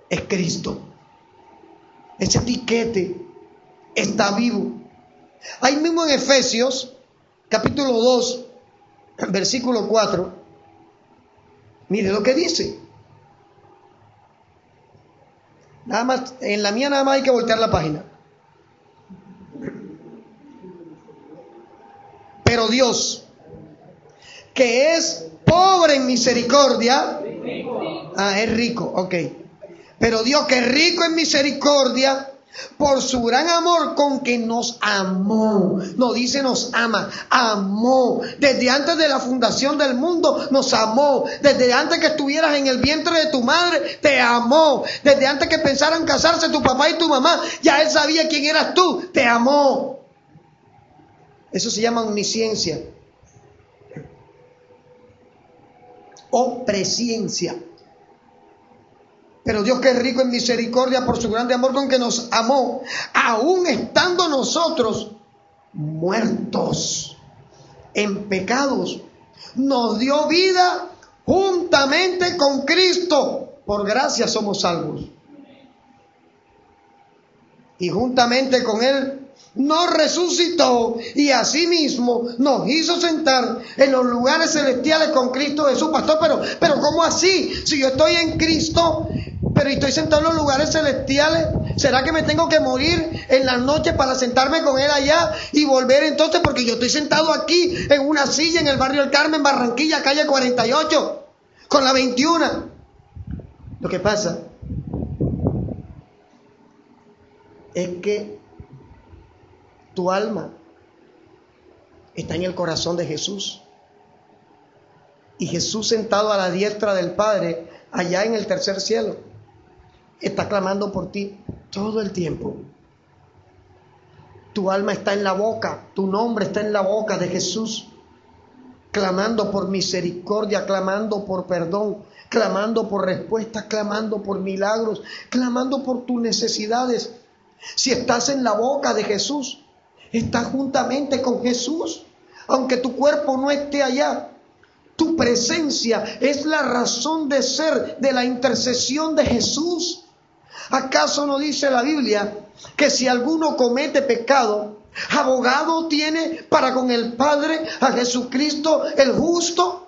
S1: es Cristo. Ese tiquete está vivo. Ahí mismo en Efesios, capítulo 2, versículo 4. Mire lo que dice. Nada más, en la mía nada más hay que voltear la página. Pero Dios, que es pobre en misericordia. Es rico, ok. Pero Dios, que es rico en misericordia, por su gran amor con que nos amó. No dice nos ama, amó. Desde antes de la fundación del mundo nos amó. Desde antes que estuvieras en el vientre de tu madre, te amó. Desde antes que pensaran casarse tu papá y tu mamá, ya Él sabía quién eras tú, te amó. Eso se llama omnisciencia o presciencia. Pero Dios, que es rico en misericordia, por su grande amor con que nos amó, aún estando nosotros muertos en pecados, nos dio vida juntamente con Cristo. Por gracia somos salvos. Y juntamente con Él nos resucitó y asimismo nos hizo sentar en los lugares celestiales con Cristo Jesús. Pastor, pero ¿cómo así? Si yo estoy en Cristo, pero estoy sentado en los lugares celestiales, ¿será que me tengo que morir en las noches para sentarme con Él allá y volver entonces? Porque yo estoy sentado aquí en una silla en el barrio del Carmen, Barranquilla, calle 48, con la 21. Lo que pasa es que tu alma está en el corazón de Jesús. Y Jesús, sentado a la diestra del Padre, allá en el tercer cielo, está clamando por ti todo el tiempo. Tu alma está en la boca, tu nombre está en la boca de Jesús, clamando por misericordia, clamando por perdón, clamando por respuestas, clamando por milagros, clamando por tus necesidades. Si estás en la boca de Jesús, estás juntamente con Jesús, aunque tu cuerpo no esté allá. Tu presencia es la razón de ser de la intercesión de Jesús. ¿Acaso no dice la Biblia que si alguno comete pecado, abogado tiene para con el Padre a Jesucristo el justo?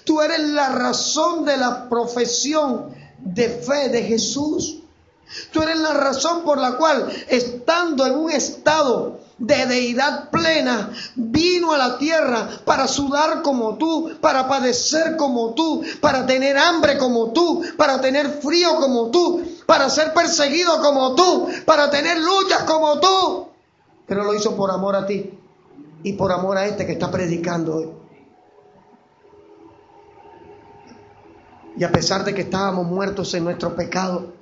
S1: Tú eres la razón de la profesión de fe de Jesús. Tú eres la razón por la cual, estando en un estado de deidad plena, vino a la tierra para sudar como tú, para padecer como tú, para tener hambre como tú, para tener frío como tú, para ser perseguido como tú, para tener luchas como tú. Pero lo hizo por amor a ti y por amor a este que está predicando hoy. Y a pesar de que estábamos muertos en nuestro pecado,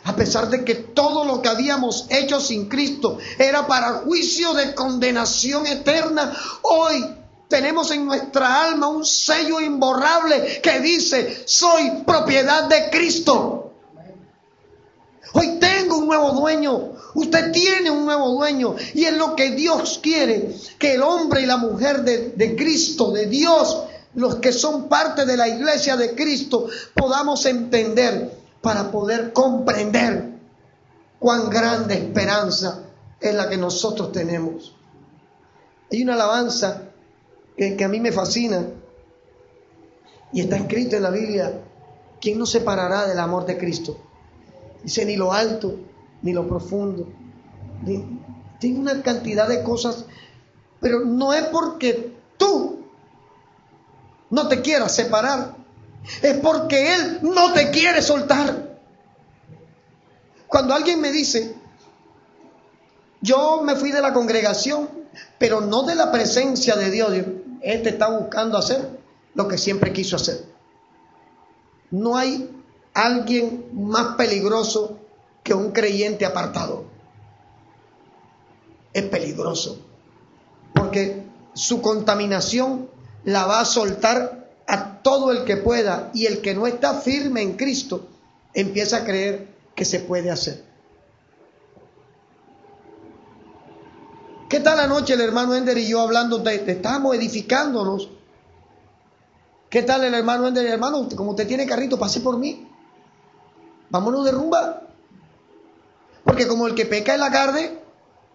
S1: a pesar de que todo lo que habíamos hecho sin Cristo era para juicio de condenación eterna, hoy tenemos en nuestra alma un sello imborrable que dice: soy propiedad de Cristo. Hoy tengo un nuevo dueño. Usted tiene un nuevo dueño. Y es lo que Dios quiere, que el hombre y la mujer de Cristo, de Dios, los que son parte de la iglesia de Cristo, podamos entender, para poder comprender cuán grande esperanza es la que nosotros tenemos. Hay una alabanza que a mí me fascina y está escrito en la Biblia: ¿quién nos separará del amor de Cristo? Dice: ni lo alto, ni lo profundo. Tiene una cantidad de cosas, pero no es porque tú no te quieras separar, es porque Él no te quiere soltar. Cuando alguien me dice: yo me fui de la congregación, pero no de la presencia de Dios, este está buscando hacer lo que siempre quiso hacer. No hay alguien más peligroso que un creyente apartado. Es peligroso, porque su contaminación la va a soltar a todo el que pueda, y el que no está firme en Cristo empieza a creer que se puede hacer. ¿Qué tal anoche el hermano Ender y yo hablando estábamos edificándonos? ¿Qué tal el hermano Ender? Hermano, como usted tiene carrito, pase por mí. Vámonos de rumba. Porque como el que peca en la carne,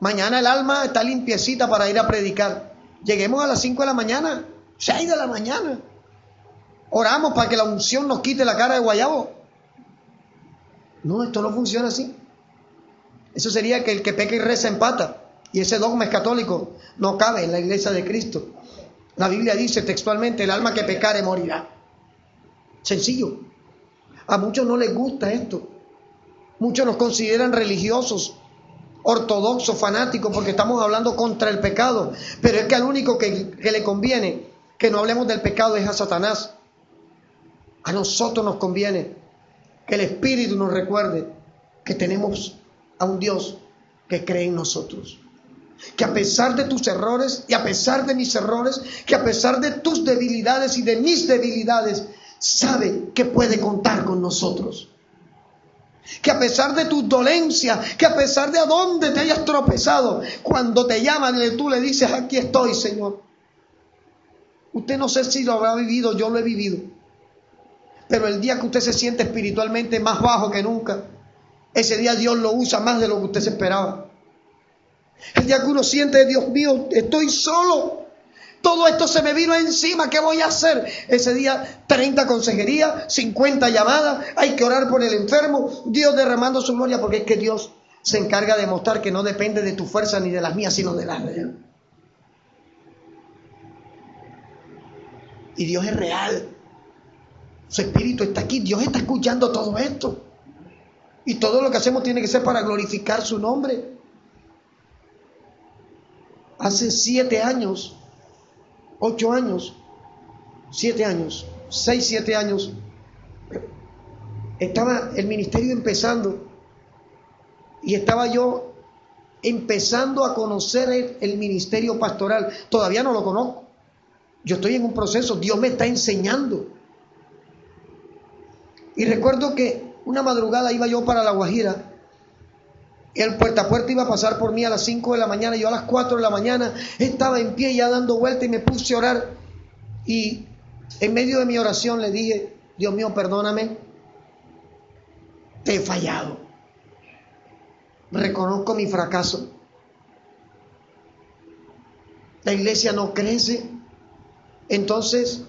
S1: mañana el alma está limpiecita para ir a predicar. Lleguemos a las 5 de la mañana, 6 de la mañana. Oramos para que la unción nos quite la cara de guayabo. No, esto no funciona así. Eso sería que el que peca y reza empata. Y ese dogma es católico, no cabe en la iglesia de Cristo. La Biblia dice textualmente: el alma que pecare morirá. Sencillo. A muchos no les gusta esto. Muchos nos consideran religiosos, ortodoxos, fanáticos, porque estamos hablando contra el pecado. Pero es que al único que le conviene que no hablemos del pecado es a Satanás. A nosotros nos conviene que el Espíritu nos recuerde que tenemos a un Dios que cree en nosotros. Que a pesar de tus errores y a pesar de mis errores, que a pesar de tus debilidades y de mis debilidades, sabe que puede contar con nosotros. Que a pesar de tus dolencias, que a pesar de a dónde te hayas tropezado, cuando te llaman tú le dices: aquí estoy, Señor. Usted no sé si lo habrá vivido, yo lo he vivido. Pero el día que usted se siente espiritualmente más bajo que nunca, ese día Dios lo usa más de lo que usted se esperaba. El día que uno siente: Dios mío, estoy solo, todo esto se me vino encima, ¿qué voy a hacer? Ese día 30 consejerías, 50 llamadas, hay que orar por el enfermo, Dios derramando su gloria, porque es que Dios se encarga de mostrar que no depende de tu fuerza ni de las mías, sino de las de Él. Y Dios es real, su Espíritu está aquí, Dios está escuchando todo esto, y todo lo que hacemos tiene que ser para glorificar su nombre. Hace 7 años, 8 años, 7 años, 6, 7 años, estaba el ministerio empezando y estaba yo empezando a conocer el ministerio pastoral. Todavía no lo conozco. Yo estoy en un proceso, Dios me está enseñando. Y recuerdo que una madrugada iba yo para La Guajira. El puerta a puerta iba a pasar por mí a las 5 de la mañana. Yo a las 4 de la mañana estaba en pie ya dando vuelta y me puse a orar. Y en medio de mi oración le dije: Dios mío, perdóname, te he fallado. Reconozco mi fracaso. La iglesia no crece. Entonces,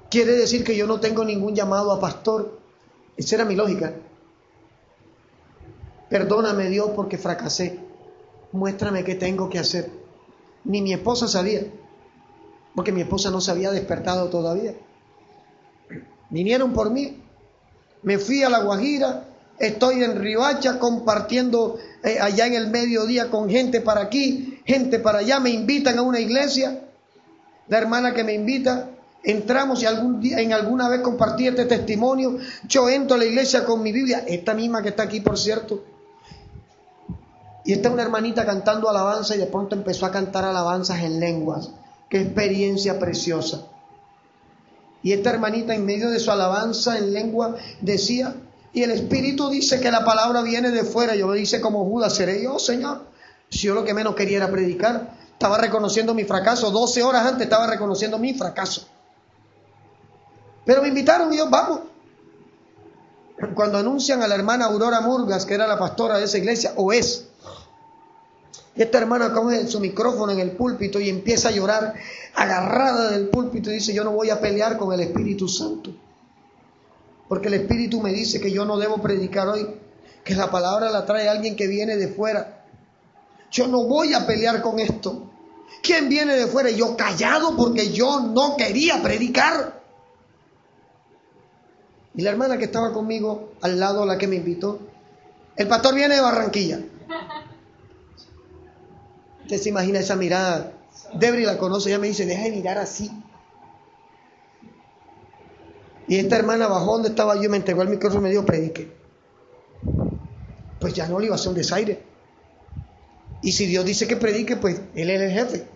S1: quiere decir que yo no tengo ningún llamado a pastor. Esa era mi lógica. Perdóname, Dios, porque fracasé. Muéstrame qué tengo que hacer. Ni mi esposa sabía, porque mi esposa no se había despertado todavía. Vinieron por mí. Me fui a La Guajira. Estoy en Riohacha compartiendo allá en el mediodía con gente para aquí, gente para allá. Me invitan a una iglesia. La hermana que me invita, entramos y alguna vez compartí este testimonio. Yo entro a la iglesia con mi Biblia, esta misma que está aquí, por cierto. Y está una hermanita cantando alabanza y de pronto empezó a cantar alabanzas en lenguas. Qué experiencia preciosa. Y esta hermanita en medio de su alabanza en lengua decía: y el Espíritu dice que la palabra viene de fuera. Yo lo hice como Judas: seré yo, Señor. Si yo lo que menos quería era predicar. Estaba reconociendo mi fracaso. 12 horas antes estaba reconociendo mi fracaso. Pero me invitaron y yo, vamos. Cuando anuncian a la hermana Aurora Murgas, que era la pastora de esa iglesia, o es, esta hermana coge su micrófono en el púlpito y empieza a llorar, agarrada del púlpito, y dice: yo no voy a pelear con el Espíritu Santo, porque el Espíritu me dice que yo no debo predicar hoy, que la palabra la trae alguien que viene de fuera. Yo no voy a pelear con esto. ¿Quién viene de fuera? Y yo callado, porque yo no quería predicar. Y la hermana que estaba conmigo al lado, la que me invitó: el pastor viene de Barranquilla. Usted se imagina esa mirada. Debri la conoce, ella me dice: deja de mirar así. Y esta hermana bajó donde estaba yo, me entregó el micrófono y me dijo, predique. Pues ya no le iba a hacer un desaire. Y si Dios dice que predique, pues Él es el jefe.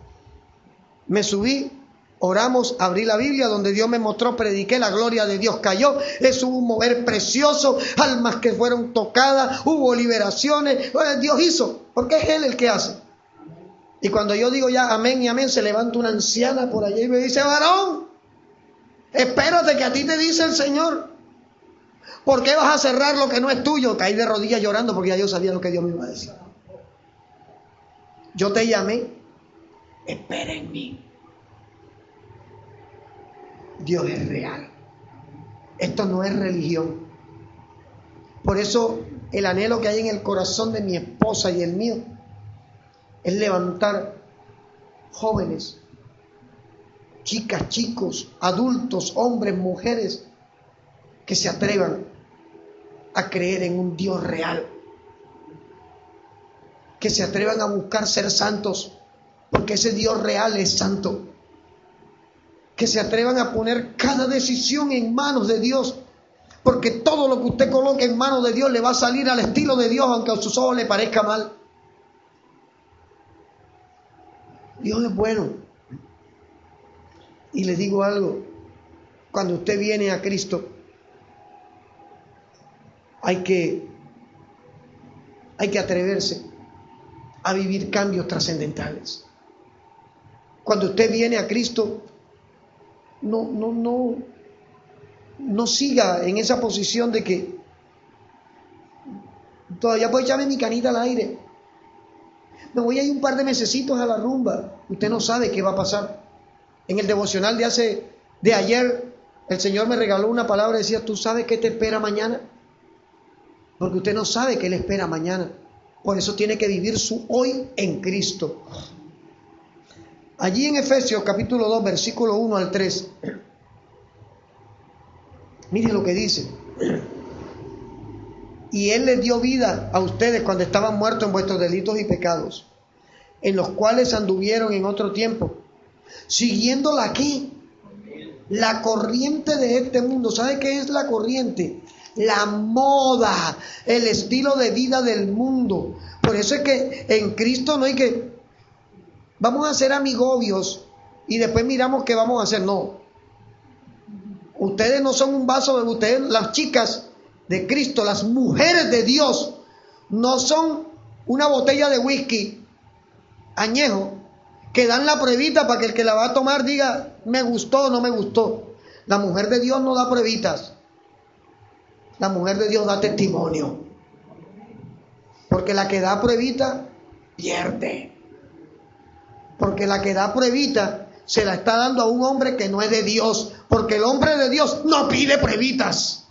S1: Me subí, oramos, abrí la Biblia, donde Dios me mostró, prediqué, la gloria de Dios cayó. Eso hubo un mover precioso, almas que fueron tocadas, hubo liberaciones. Dios hizo, porque es Él el que hace. Y cuando yo digo ya amén y amén, se levanta una anciana por allá y me dice, varón, espérate que a ti te dice el Señor. ¿Por qué vas a cerrar lo que no es tuyo? Caí de rodillas llorando porque ya yo sabía lo que Dios me iba a decir. Yo te llamé, espera en mí. Dios es real. Esto no es religión. Por eso el anhelo que hay en el corazón de mi esposa y el mío es levantar jóvenes, chicas, chicos, adultos, hombres, mujeres, que se atrevan a creer en un Dios real, que se atrevan a buscar ser santos, porque ese Dios real es santo, que se atrevan a poner cada decisión en manos de Dios, porque todo lo que usted coloque en manos de Dios le va a salir al estilo de Dios, aunque a sus ojos le parezca mal. Dios es bueno. Y le digo algo, cuando usted viene a Cristo, hay que atreverse a vivir cambios trascendentales. Cuando usted viene a Cristo, no siga en esa posición de que todavía puedo echarme mi canita al aire. Me voy a ir un par de mesecitos a la rumba. Usted no sabe qué va a pasar. En el devocional de ayer, el Señor me regaló una palabra y decía, ¿tú sabes qué te espera mañana? Porque usted no sabe qué le espera mañana. Por eso tiene que vivir su hoy en Cristo. Allí en Efesios capítulo 2, versículo 1 al 3. Mire lo que dice. Y Él les dio vida a ustedes cuando estaban muertos en vuestros delitos y pecados, en los cuales anduvieron en otro tiempo, siguiendo la corriente de este mundo. ¿Sabe qué es la corriente? La moda, el estilo de vida del mundo. Por eso es que en Cristo no hay que, vamos a ser amigobios y después miramos qué vamos a hacer. No. Ustedes no son un vaso de ustedes, las chicas de Cristo, las mujeres de Dios, no son una botella de whisky añejo que dan la pruebita para que el que la va a tomar diga me gustó o no me gustó. La mujer de Dios no da pruebitas. La mujer de Dios da testimonio. Porque la que da pruebita pierde. Porque la que da pruebita se la está dando a un hombre que no es de Dios. Porque el hombre de Dios no pide pruebitas.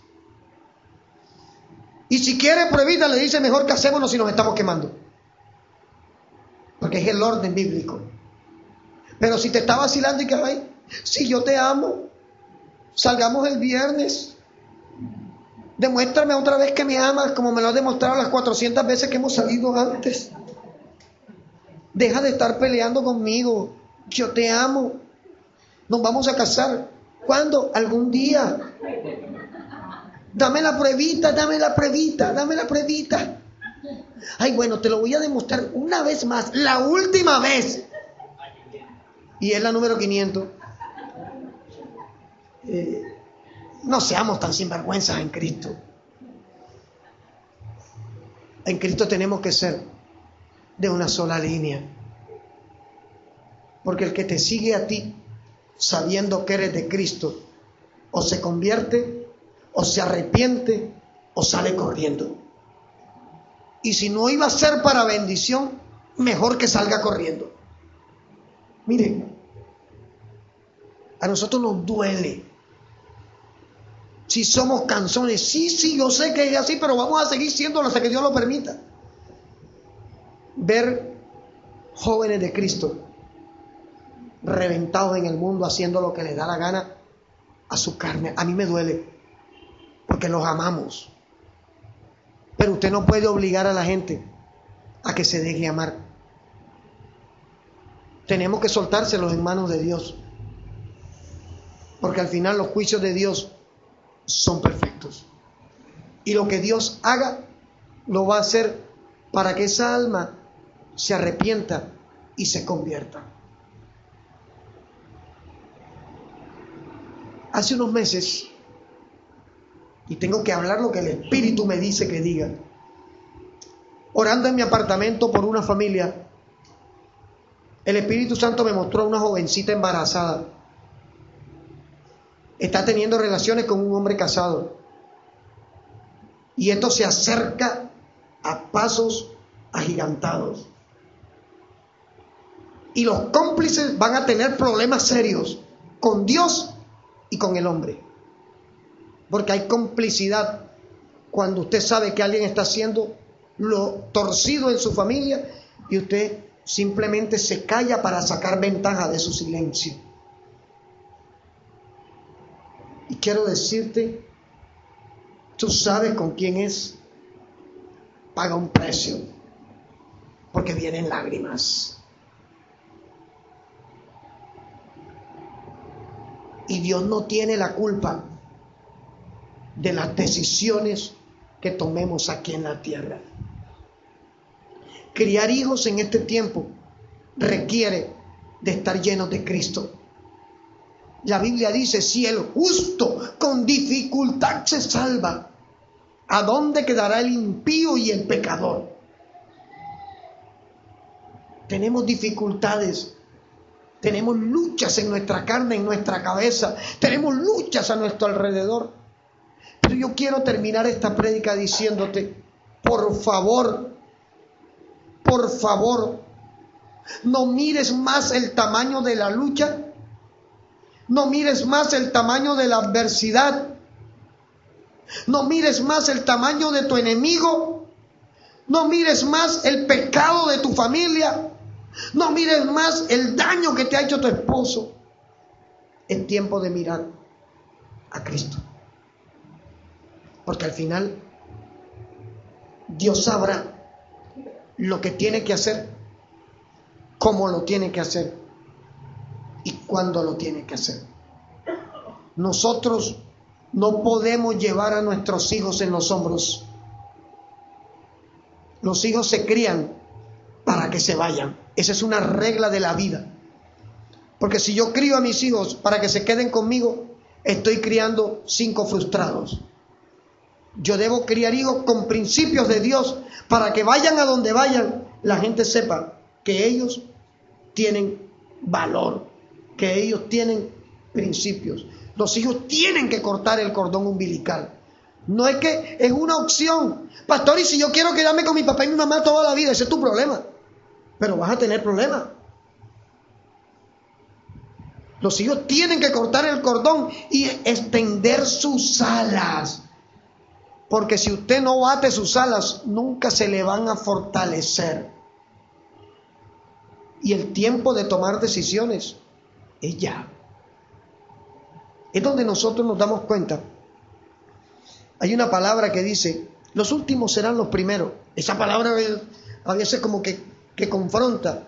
S1: Y si quiere pruebita le dice mejor casémonos si nos estamos quemando. Porque es el orden bíblico. Pero si te está vacilando y que ay, si yo te amo, salgamos el viernes, demuéstrame otra vez que me amas como me lo has demostrado las 400 veces que hemos salido antes. Deja de estar peleando conmigo. Yo te amo. Nos vamos a casar. ¿Cuándo? Algún día. Dame la pruebita, dame la pruebita, dame la pruebita. Ay, bueno, te lo voy a demostrar una vez más, la última vez. Y es la número 500. No seamos tan sinvergüenzas en Cristo. En Cristo tenemos que ser de una sola línea. Porque el que te sigue a ti, sabiendo que eres de Cristo, o se convierte, o se arrepiente, o sale corriendo. Y si no iba a ser para bendición, mejor que salga corriendo. Miren, a nosotros nos duele. Si somos canzones, sí, yo sé que es así, pero vamos a seguir siéndolo hasta que Dios lo permita. Ver jóvenes de Cristo reventados en el mundo haciendo lo que les da la gana a su carne. A mí me duele, porque los amamos. Pero usted no puede obligar a la gente a que se deje amar. Tenemos que soltárselos en manos de Dios. Porque al final los juicios de Dios son perfectos. Y lo que Dios haga, lo va a hacer para que esa alma se arrepienta y se convierta. Hace unos meses, y tengo que hablar lo que el Espíritu me dice que diga, orando en mi apartamento por una familia, el Espíritu Santo me mostró a una jovencita embarazada. Está teniendo relaciones con un hombre casado. Y esto se acerca a pasos agigantados. Y los cómplices van a tener problemas serios con Dios y con el hombre. Porque hay complicidad cuando usted sabe que alguien está haciendo lo torcido en su familia y usted simplemente se calla para sacar ventaja de su silencio. Y quiero decirte, tú sabes con quién es, paga un precio, porque vienen lágrimas. Y Dios no tiene la culpa de las decisiones que tomemos aquí en la tierra. Criar hijos en este tiempo requiere de estar llenos de Cristo. La Biblia dice, si el justo con dificultad se salva, ¿a dónde quedará el impío y el pecador? Tenemos dificultades, tenemos luchas en nuestra carne, en nuestra cabeza, tenemos luchas a nuestro alrededor. Pero yo quiero terminar esta prédica diciéndote, por favor, no mires más el tamaño de la lucha. No mires más el tamaño de la adversidad. No mires más el tamaño de tu enemigo. No mires más el pecado de tu familia. No mires más el daño que te ha hecho tu esposo. Es tiempo de mirar a Cristo. Porque al final Dios sabrá lo que tiene que hacer, cómo lo tiene que hacer y cuándo lo tiene que hacer. Nosotros no podemos llevar a nuestros hijos en los hombros. Los hijos se crían para que se vayan. Esa es una regla de la vida. Porque si yo crío a mis hijos para que se queden conmigo, estoy criando 5 frustrados. Yo debo criar hijos con principios de Dios para que vayan a donde vayan, la gente sepa que ellos tienen valor, que ellos tienen principios. Los hijos tienen que cortar el cordón umbilical. No es que es una opción. Pastor, y si yo quiero quedarme con mi papá y mi mamá toda la vida, ese es tu problema. Pero vas a tener problemas. Los hijos tienen que cortar el cordón y extender sus alas. Porque si usted no bate sus alas, nunca se le van a fortalecer. Y el tiempo de tomar decisiones es ya. Es donde nosotros nos damos cuenta. Hay una palabra que dice, los últimos serán los primeros. Esa palabra a veces como que confronta.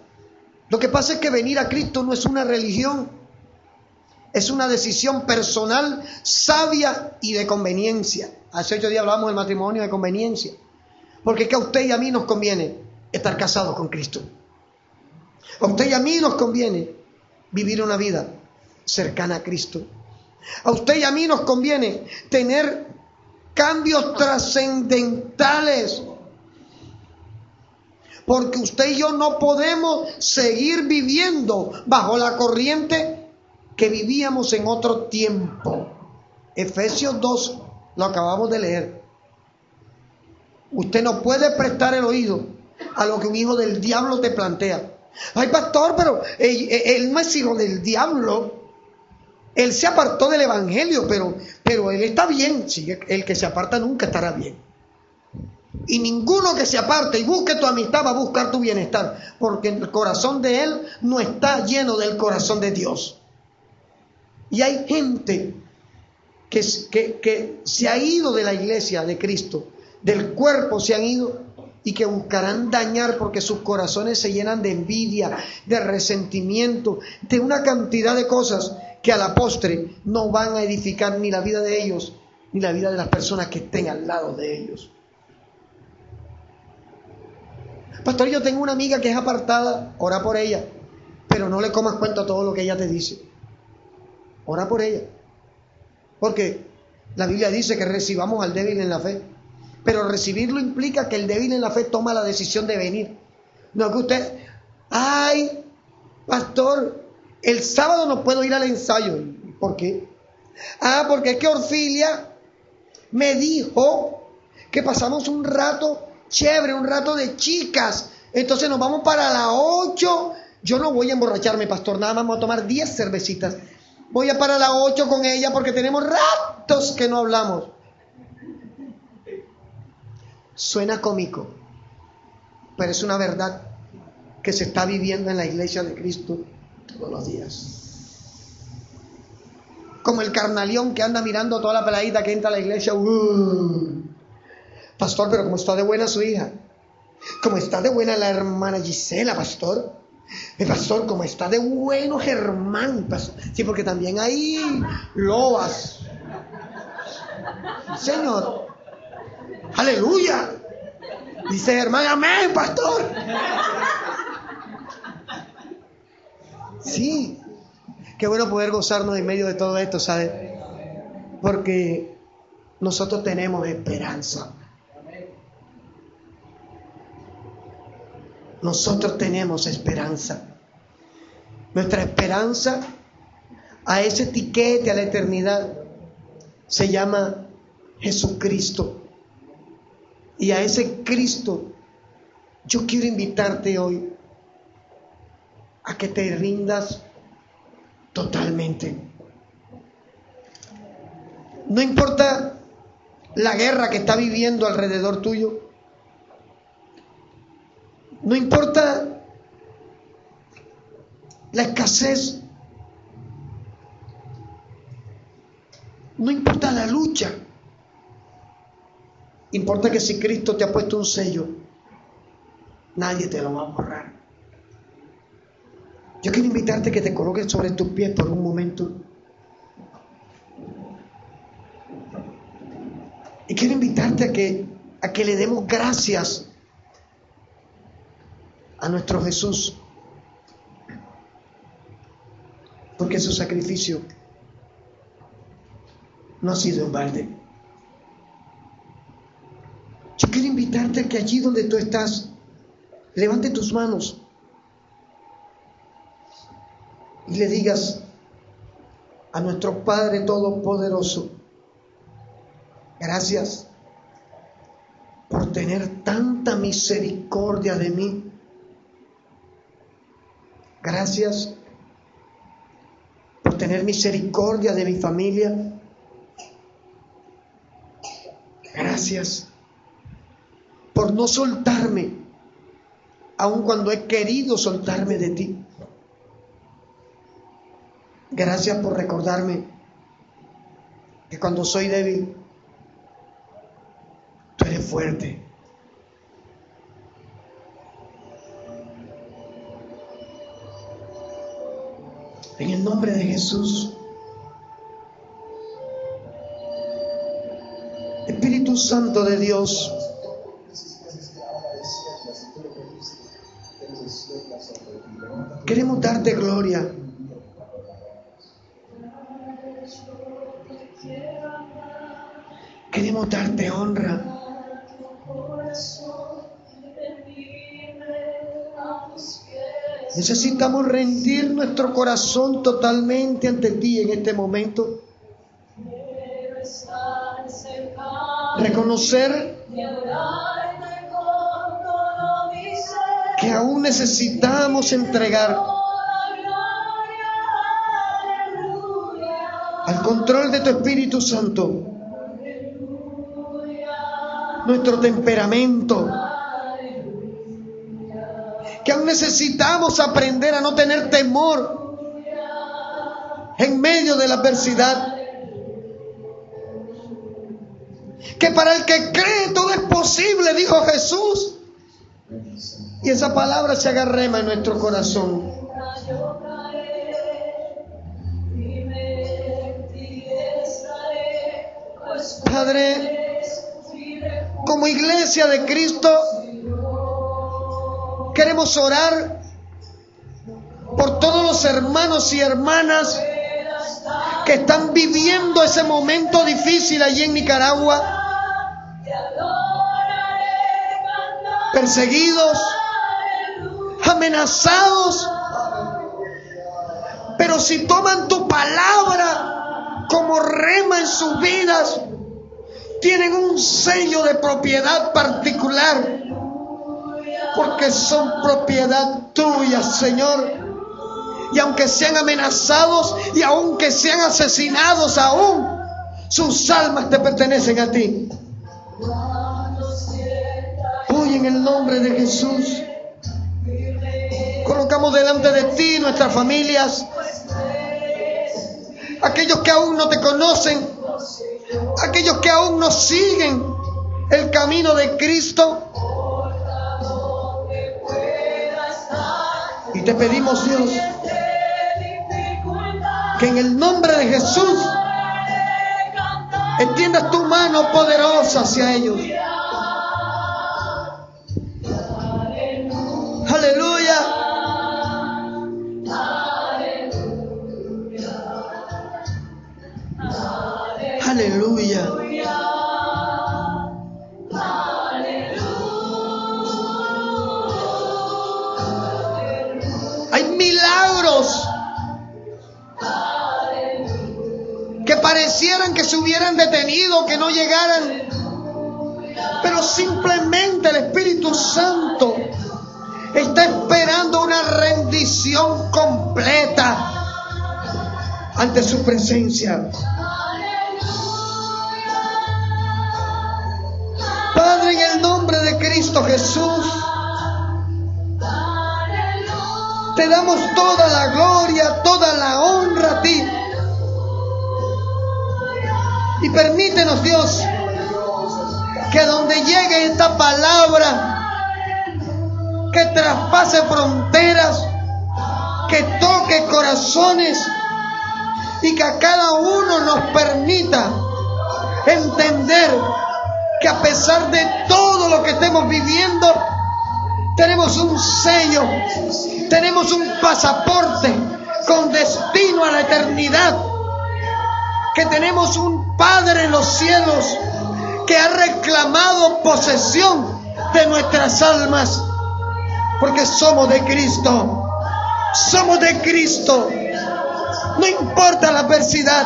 S1: Lo que pasa es que venir a Cristo no es una religión. Es una decisión personal, sabia y de conveniencia. Hace 8 días hablábamos del matrimonio de conveniencia. Porque es que a usted y a mí nos conviene estar casados con Cristo. A usted y a mí nos conviene vivir una vida cercana a Cristo. A usted y a mí nos conviene tener cambios trascendentales. Porque usted y yo no podemos seguir viviendo bajo la corriente que vivíamos en otro tiempo. Efesios 2, lo acabamos de leer. Usted no puede prestar el oído a lo que un hijo del diablo te plantea. Ay, pastor, pero él no es hijo del diablo. Él se apartó del evangelio, pero él está bien. Sí, el que se aparta nunca estará bien. Y ninguno que se aparte y busque tu amistad va a buscar tu bienestar, porque el corazón de él no está lleno del corazón de Dios. Y hay gente que se ha ido de la iglesia de Cristo, del cuerpo se han ido, y que buscarán dañar porque sus corazones se llenan de envidia, de resentimiento, de una cantidad de cosas que a la postre no van a edificar ni la vida de ellos ni la vida de las personas que estén al lado de ellos. Pastor, yo tengo una amiga que es apartada, ora por ella, pero no le comas cuenta todo lo que ella te dice. Ora por ella. Porque la Biblia dice que recibamos al débil en la fe, pero recibirlo implica que el débil en la fe toma la decisión de venir. No que usted, ay, pastor, el sábado no puedo ir al ensayo. ¿Por qué? Porque es que Orfilia me dijo que pasamos un rato chévere, un rato de chicas. Entonces nos vamos para las 8. Yo no voy a emborracharme, pastor, nada más vamos a tomar 10 cervecitas. Voy a para las 8 con ella porque tenemos ratos que no hablamos. Suena cómico, pero es una verdad que se está viviendo en la iglesia de Cristo todos los días. Como el carnalión que anda mirando toda la peladita que entra a la iglesia. Pastor, pero como está de buena su hija. Como está de buena la hermana Gisela, pastor. Pastor, como está de bueno Germán, pastor. Sí, porque también hay lobas. Señor. Aleluya. Dice Germán, amén, pastor. Sí. Qué bueno poder gozarnos en medio de todo esto, ¿sabes? Porque nosotros tenemos esperanza. Nosotros tenemos esperanza. Nuestra esperanza a ese tiquete a la eternidad se llama Jesucristo. Y a ese Cristo yo quiero invitarte hoy a que te rindas totalmente. No importa la guerra que está viviendo alrededor tuyo. No importa la escasez. No importa la lucha. Importa que si Cristo te ha puesto un sello, nadie te lo va a borrar. Yo quiero invitarte a que te coloques sobre tus pies por un momento. Y quiero invitarte a que le demos gracias a nuestro Jesús, porque su sacrificio no ha sido en balde. Yo quiero invitarte a que allí donde tú estás, levante tus manos y le digas a nuestro Padre Todopoderoso: gracias por tener tanta misericordia de mí. Gracias por tener misericordia de mi familia. Gracias por no soltarme, aun cuando he querido soltarme de ti. Gracias por recordarme que cuando soy débil, tú eres fuerte. En el nombre de Jesús, Espíritu Santo de Dios, queremos darte gloria. Queremos darte honra. Necesitamos rendir nuestro corazón totalmente ante ti en este momento. Reconocer que aún necesitamos entregar al control de tu Espíritu Santo nuestro temperamento, que aún necesitamos aprender a no tener temor en medio de la adversidad, que para el que cree todo es posible, dijo Jesús, y esa palabra se haga rema en nuestro corazón. Padre, como iglesia de Cristo, queremos orar por todos los hermanos y hermanas que están viviendo ese momento difícil allí en Nicaragua, perseguidos, amenazados, pero si toman tu palabra como rema en sus vidas, tienen un sello de propiedad particular, porque son propiedad tuya, Señor. Y aunque sean amenazados y aunque sean asesinados aún, sus almas te pertenecen a ti. Hoy en el nombre de Jesús colocamos delante de ti nuestras familias, aquellos que aún no te conocen, aquellos que aún no siguen el camino de Cristo. Y te pedimos, Dios, que en el nombre de Jesús extiendas tu mano poderosa hacia ellos. Aleluya. Aleluya. Hay milagros que parecieran que se hubieran detenido, que no llegaran, pero simplemente el Espíritu Santo está esperando una rendición completa ante su presencia. Padre, en el nombre de Cristo Jesús, te damos toda la gloria, toda la honra a ti. Y permítenos, Dios, que donde llegue esta palabra, que traspase fronteras, que toque corazones y que a cada uno nos permita entender que a pesar de todo lo que estemos viviendo, tenemos un sello, tenemos un pasaporte con destino a la eternidad, que tenemos un Padre en los cielos que ha reclamado posesión de nuestras almas, porque somos de Cristo, somos de Cristo. No importa la adversidad,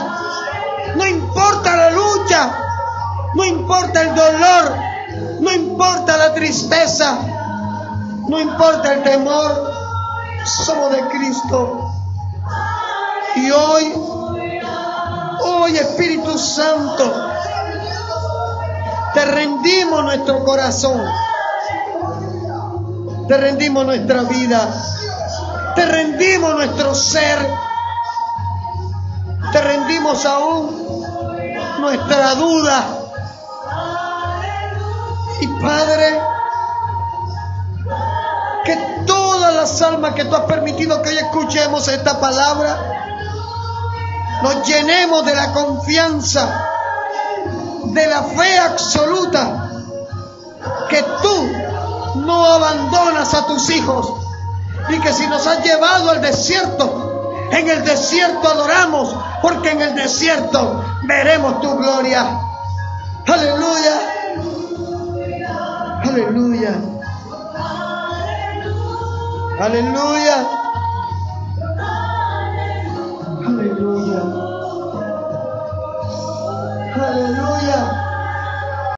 S1: no importa la lucha, no importa el dolor, no importa la tristeza, no importa el temor, somos de Cristo. Y hoy Espíritu Santo, te rendimos nuestro corazón, te rendimos nuestra vida, te rendimos nuestro ser, te rendimos aún nuestra duda. Y Padre, que todas las almas que tú has permitido que hoy escuchemos esta palabra, nos llenemos de la confianza, de la fe absoluta, que tú no abandonas a tus hijos, y que si nos has llevado al desierto, en el desierto adoramos, porque en el desierto veremos tu gloria. Aleluya, aleluya, aleluya, aleluya, aleluya.